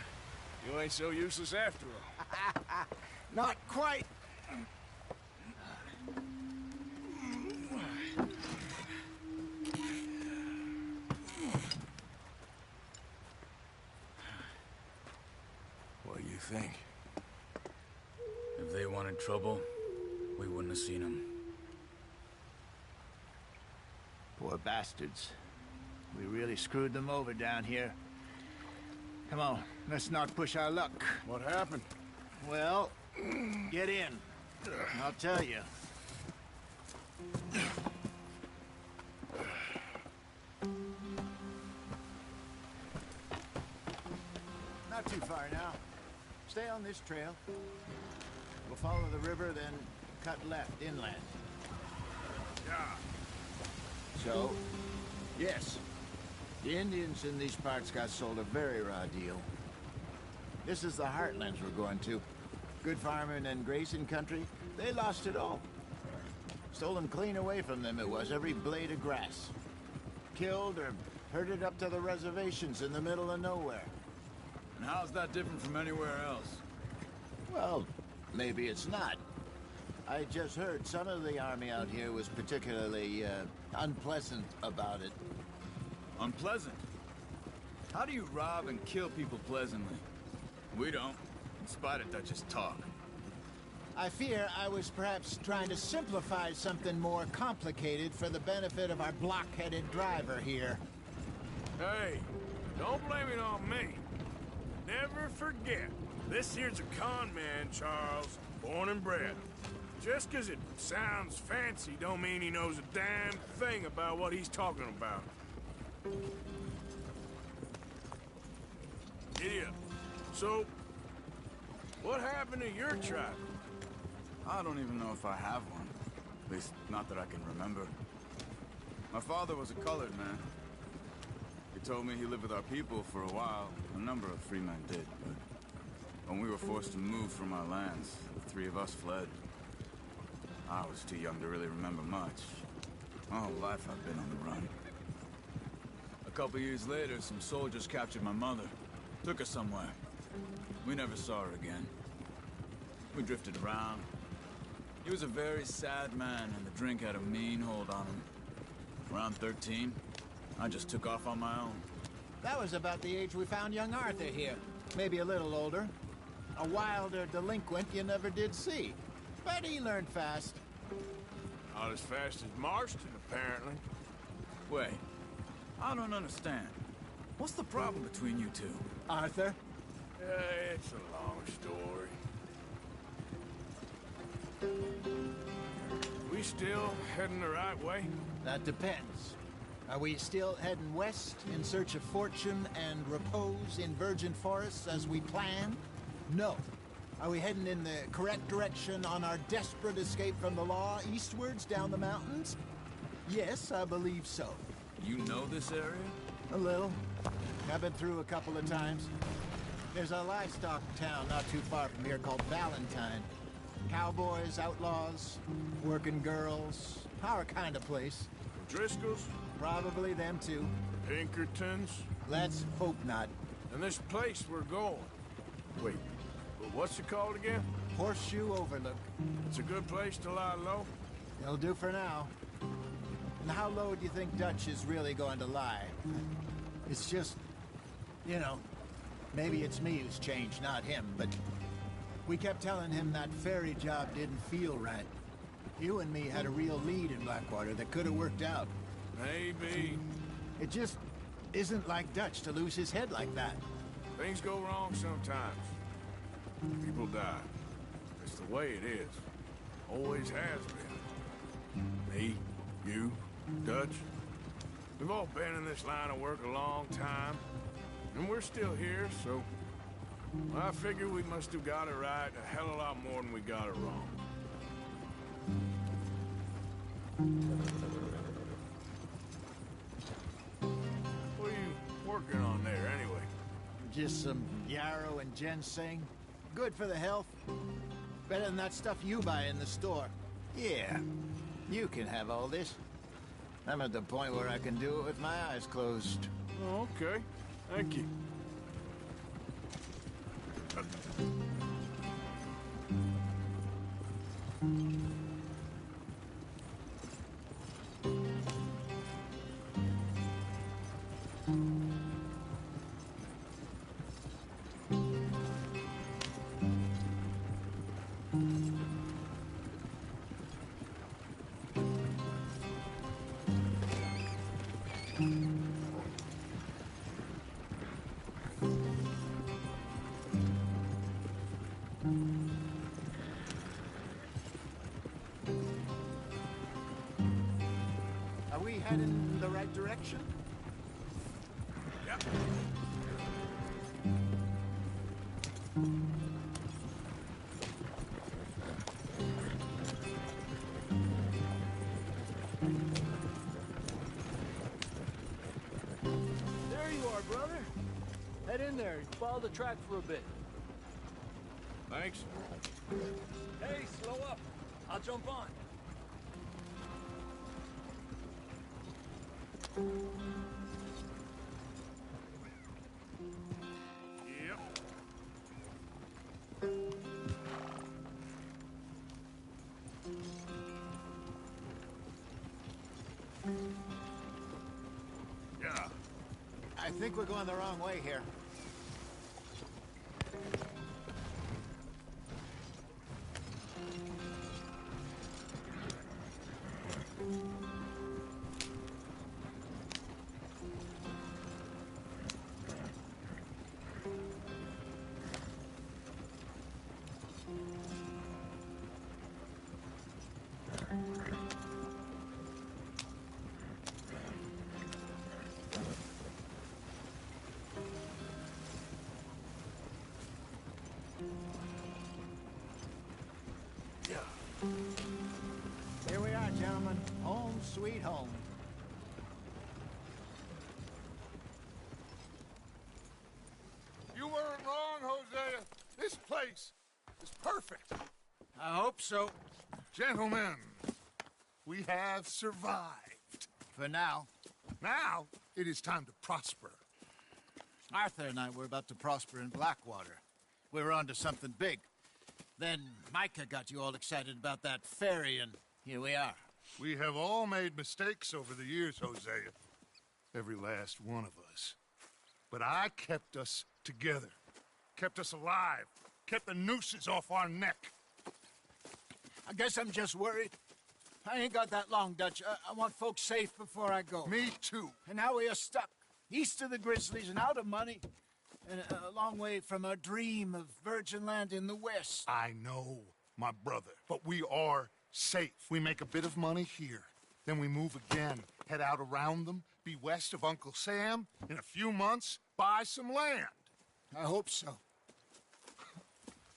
You ain't so useless after all. Not quite. What do you think? If they wanted trouble, we wouldn't have seen them. Poor bastards. We really screwed them over down here. Come on, let's not push our luck. What happened? Well, get in. I'll tell you. Not too far now. Stay on this trail. We'll follow the river, then cut left inland. Yeah. So, yes, the Indians in these parts got sold a very raw deal. This is the heartlands we're going to. Good farming and grazing country, they lost it all. Stolen clean away from them it was, every blade of grass. Killed or herded up to the reservations in the middle of nowhere. And how's that different from anywhere else? Well, maybe it's not. I just heard some of the army out here was particularly, unpleasant about it. Unpleasant? How do you rob and kill people pleasantly? We don't, in spite of Dutch's talk. I fear I was perhaps trying to simplify something more complicated for the benefit of our block-headed driver here. Hey, don't blame it on me. Never forget, this here's a con man, Charles, born and bred. Just 'cause it sounds fancy don't mean he knows a damn thing about what he's talking about. Idiot. So, what happened to your tribe? I don't even know if I have one. At least, not that I can remember. My father was a colored man. He told me he lived with our people for a while. A number of free men did, but when we were forced to move from our lands, the three of us fled. I was too young to really remember much. My whole life I've been on the run. A couple years later, some soldiers captured my mother. Took her somewhere. We never saw her again. We drifted around. He was a very sad man, and the drink had a mean hold on him. Around 13, I just took off on my own. That was about the age we found young Arthur here. Maybe a little older. A wilder delinquent you never did see. But he learned fast. Not as fast as Marston, apparently. Wait, I don't understand. What's the problem between you two? Arthur? It's a long story. We still heading the right way? That depends. Are we still heading west in search of fortune and repose in virgin forests as we planned? No. Are we heading in the correct direction on our desperate escape from the law eastwards down the mountains? Yes, I believe so. You know this area? A little. I've been through a couple of times. There's a livestock town not too far from here called Valentine. Cowboys, outlaws, working girls, our kind of place. Driscoll's? Probably them too. Pinkertons? Let's hope not. And this place we're going. Wait, but what's it called again? Horseshoe Overlook. It's a good place to lie low? It'll do for now. And how low do you think Dutch is really going to lie? It's just, you know, maybe it's me who's changed, not him, but we kept telling him that ferry job didn't feel right. You and me had a real lead in Blackwater that could have worked out. Maybe. It just isn't like Dutch to lose his head like that. Things go wrong sometimes. People die. It's the way it is. Always has been. Me, you, Dutch. We've all been in this line of work a long time. And we're still here, so... I figure we must have got it right a hell of a lot more than we got it wrong. What are you working on there, anyway? Just some yarrow and ginseng. Good for the health. Better than that stuff you buy in the store. Yeah, you can have all this. I'm at the point where I can do it with my eyes closed. Oh, okay. Thank you. Are we heading in the right direction? Yep. There you are, brother. Head in there and follow the track for a bit. Thanks. Hey, slow up. I'll jump on. Yep. Yeah. I think we're going the wrong way here. Here we are, gentlemen. Home sweet home. You weren't wrong, Hosea. This place is perfect. I hope so. Gentlemen, we have survived. For now. Now, it is time to prosper. Arthur and I were about to prosper in Blackwater. We were on to something big. Then Micah got you all excited about that ferry, and here we are. We have all made mistakes over the years, Hosea. Every last one of us. But I kept us together. Kept us alive. Kept the nooses off our neck. I guess I'm just worried. I ain't got that long, Dutch. I want folks safe before I go. Me too. And now we are stuck, east of the Grizzlies and out of money, and a long way from our dream of virgin land in the west. I know, my brother, but we are safe. We make a bit of money here, Then we move again, head out around them, be west of Uncle Sam. In a few months, buy some land. I hope so.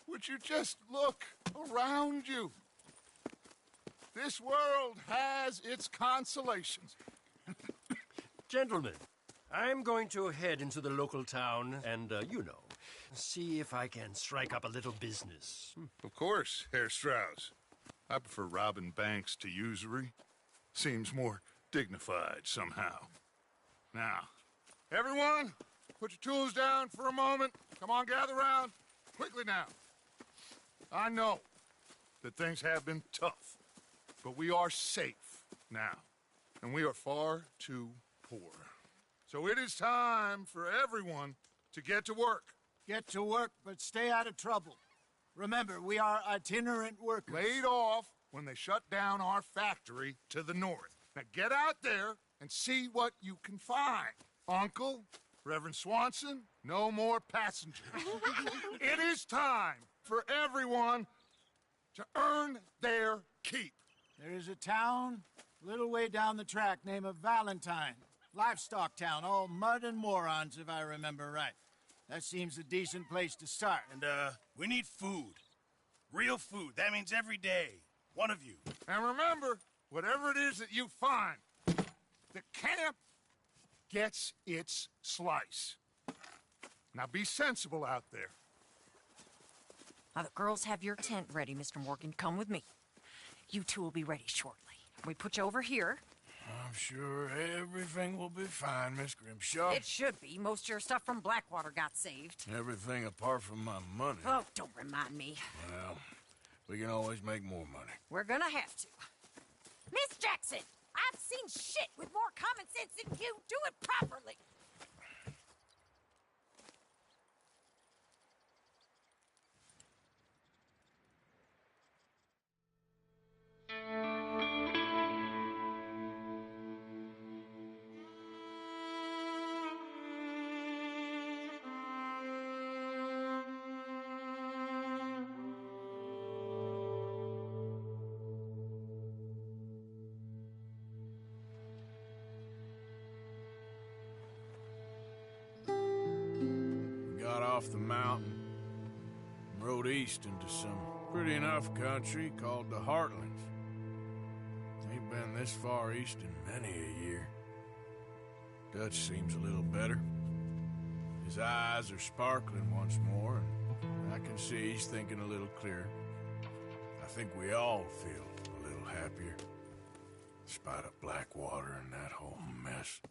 Would you just look around you? This world has its consolations. Gentlemen, I'm going to head into the local town and, see if I can strike up a little business. Of course, Herr Strauss. I prefer robbing banks to usury. Seems more dignified somehow. Now, everyone, put your tools down for a moment. Come on, gather round. Quickly now. I know that things have been tough, but we are safe now, and we are far too poor. So it is time for everyone to get to work. Get to work, but stay out of trouble. Remember, we are itinerant workers. Laid off when they shut down our factory to the north. Now get out there and see what you can find. Uncle, Reverend Swanson, no more passengers. It is time for everyone to earn their keep. There is a town a little way down the track named Valentine. Livestock town, all mud and morons, if I remember right. That seems a decent place to start. And, we need food. Real food. That means every day. One of you. And remember, whatever it is that you find, the camp gets its slice. Now be sensible out there. Now, the girls have your tent ready, Mr. Morgan. Come with me. You two will be ready shortly. We put you over here. I'm sure everything will be fine, Miss Grimshaw. It should be. Most of your stuff from Blackwater got saved. Everything apart from my money. Oh, don't remind me. Well, we can always make more money. We're gonna have to. Miss Jackson, I've seen shit with more common sense than you. Do it properly. Off the mountain and rode east into some pretty enough country called the Heartlands. Ain't been this far east in many a year. Dutch seems a little better. His eyes are sparkling once more, and I can see he's thinking a little clearer. I think we all feel a little happier, in spite of Blackwater and that whole mess.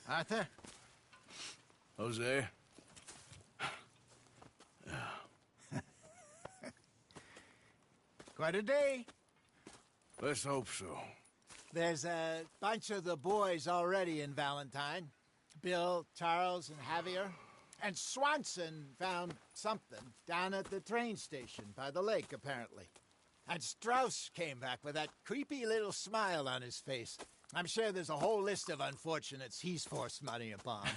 Arthur? Jose? Quite a day. Let's hope so. There's a bunch of the boys already in Valentine. Bill, Charles, and Javier. And Swanson found something down at the train station by the lake, apparently. And Strauss came back with that creepy little smile on his face. I'm sure there's a whole list of unfortunates he's forced money upon.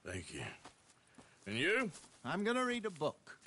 Thank you. And you? I'm gonna read a book.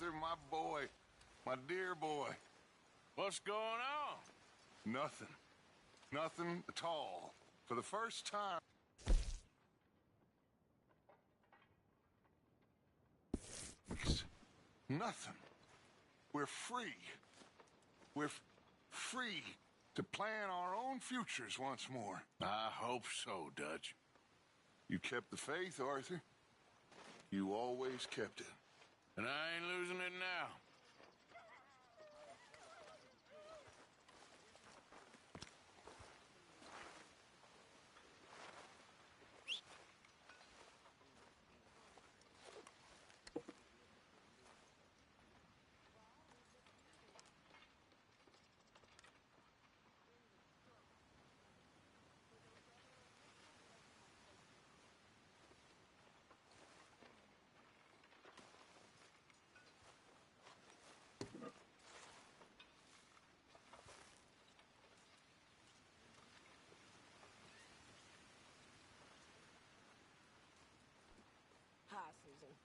Arthur, my boy. My dear boy. What's going on? Nothing. Nothing at all. For the first time... Nothing. We're free. We're free to plan our own futures once more. I hope so, Dutch. You kept the faith, Arthur. You always kept it. And I ain't losing it now. Hi, Susan.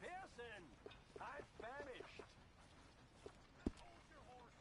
Pearson! I'm famished! Hold your horse.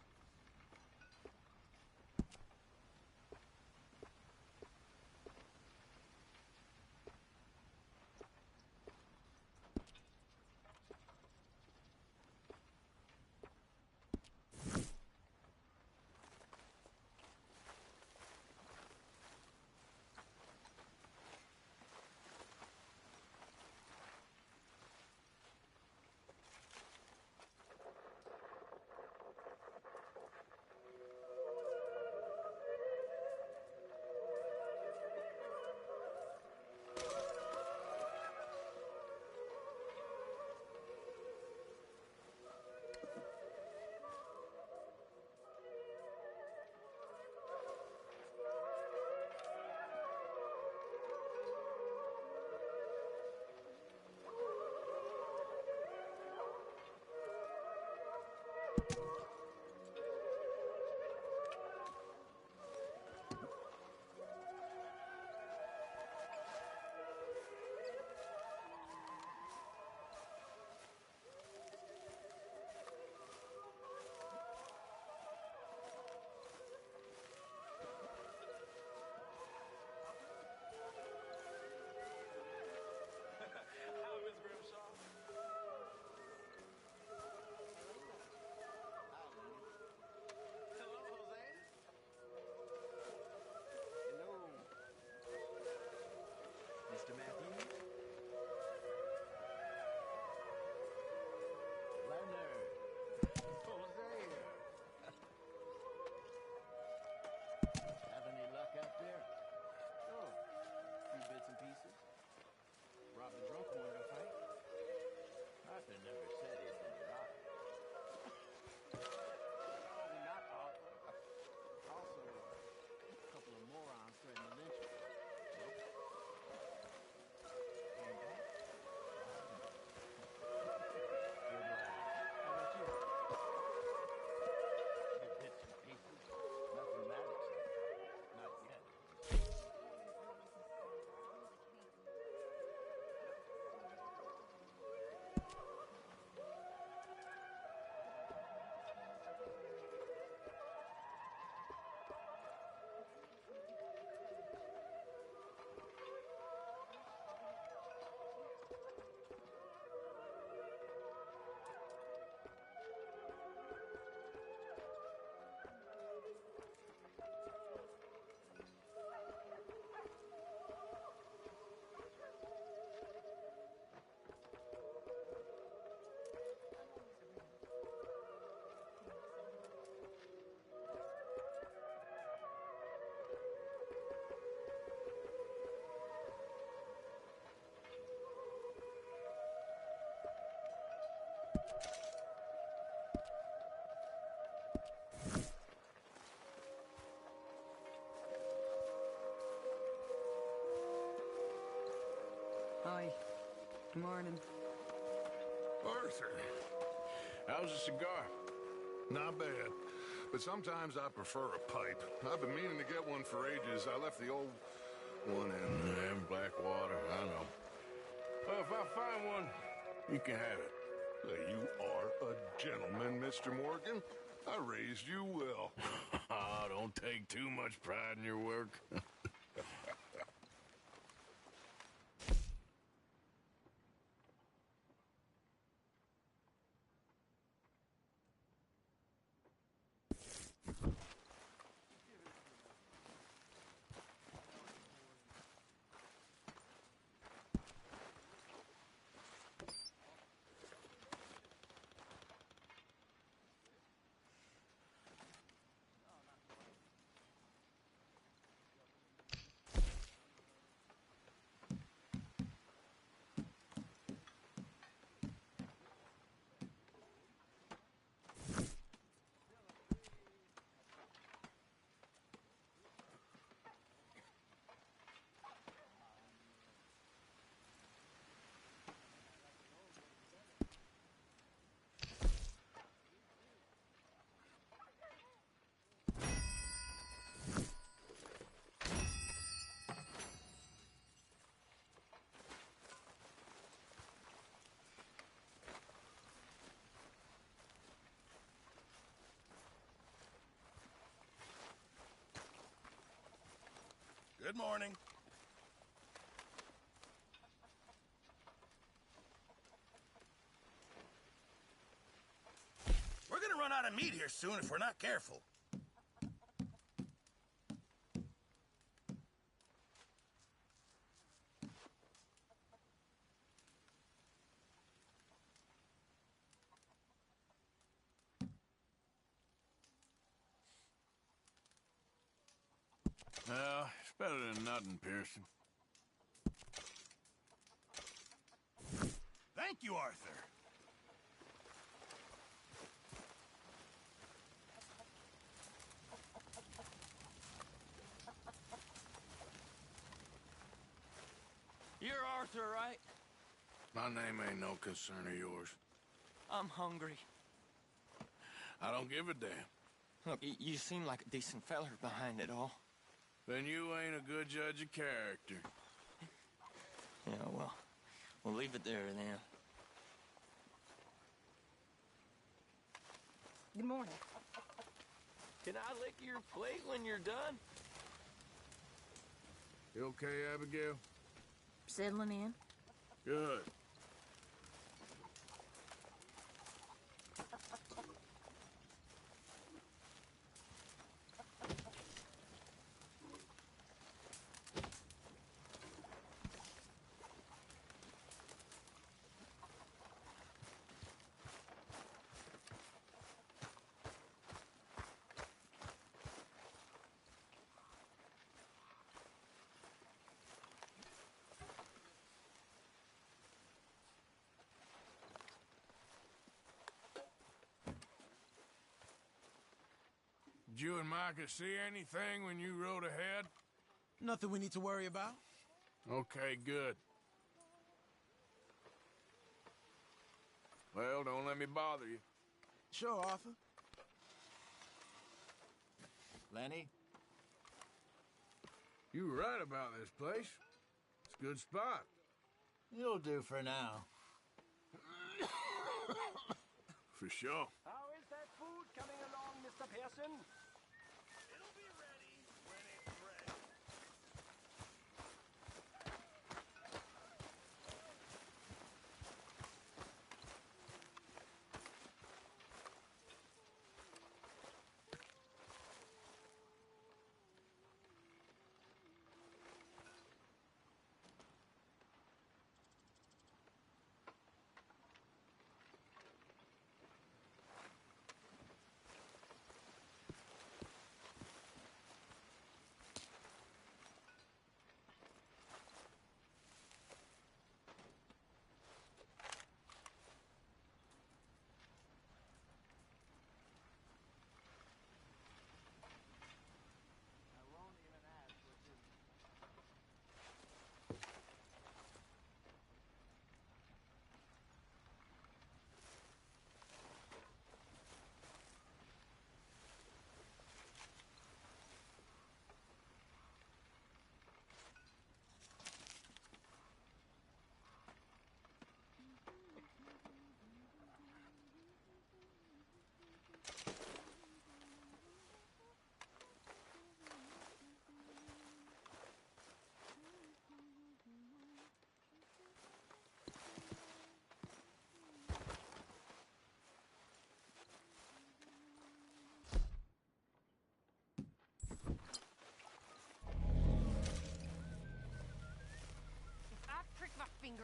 Hi. Good morning. Arthur, How's a cigar? not bad. But sometimes I prefer a pipe. I've been meaning to get one for ages. I left the old one in Blackwater, I know. Well, if I find one, you can have it. You are a gentleman, Mr. Morgan. I raised you well. Don't take too much pride in your work. Good morning. We're gonna run out of meat here soon if we're not careful. Well, it's better than nothing, Pearson. Thank you, Arthur. You're Arthur, right? My name ain't no concern of yours. I'm hungry. I don't give a damn. Look, you seem like a decent feller behind it all. Then you ain't a good judge of character. Yeah, well, we'll leave it there then. Good morning. Can I lick your plate when you're done? You okay, Abigail? Settling in. Good. Did you and Micah see anything when you rode ahead? Nothing we need to worry about. Okay, good. Well, don't let me bother you. Sure, Arthur. Lenny? You were right about this place. It's a good spot. You'll do for now. For sure. How is that food coming along, Mr. Pearson? It'll be ready when it's ready.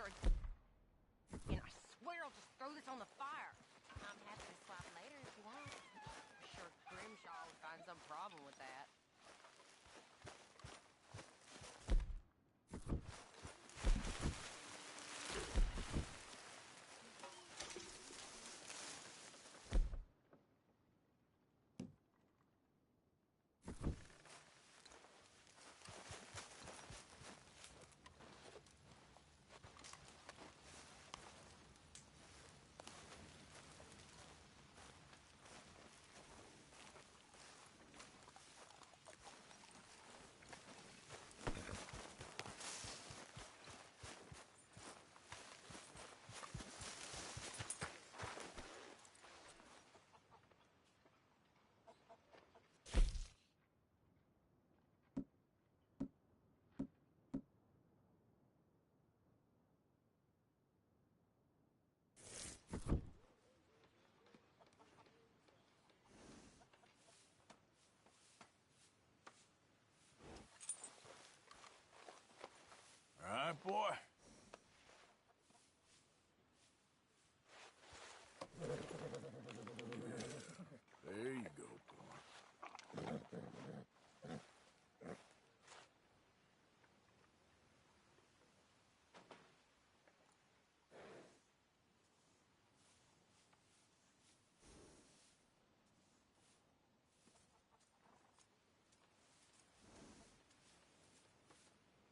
you're a... And I swear I'll just throw this on the fire. I'm happy to swap later if you want. I'm sure Grimshaw would find some problem with that. All right, boy. There you go, boy.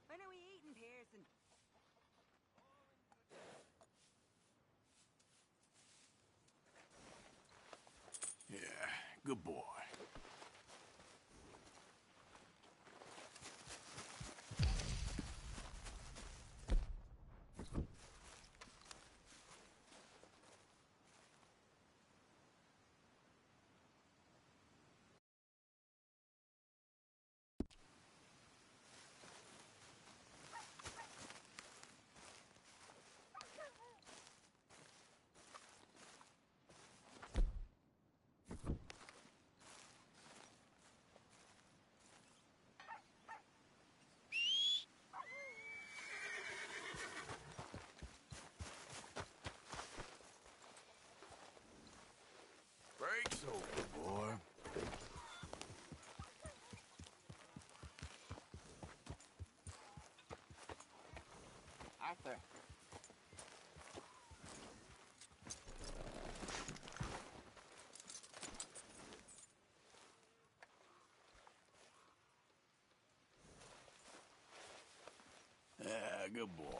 When are we eating, Pearson? Yeah, good boy. Break's over, boy. Arthur. Yeah, good boy.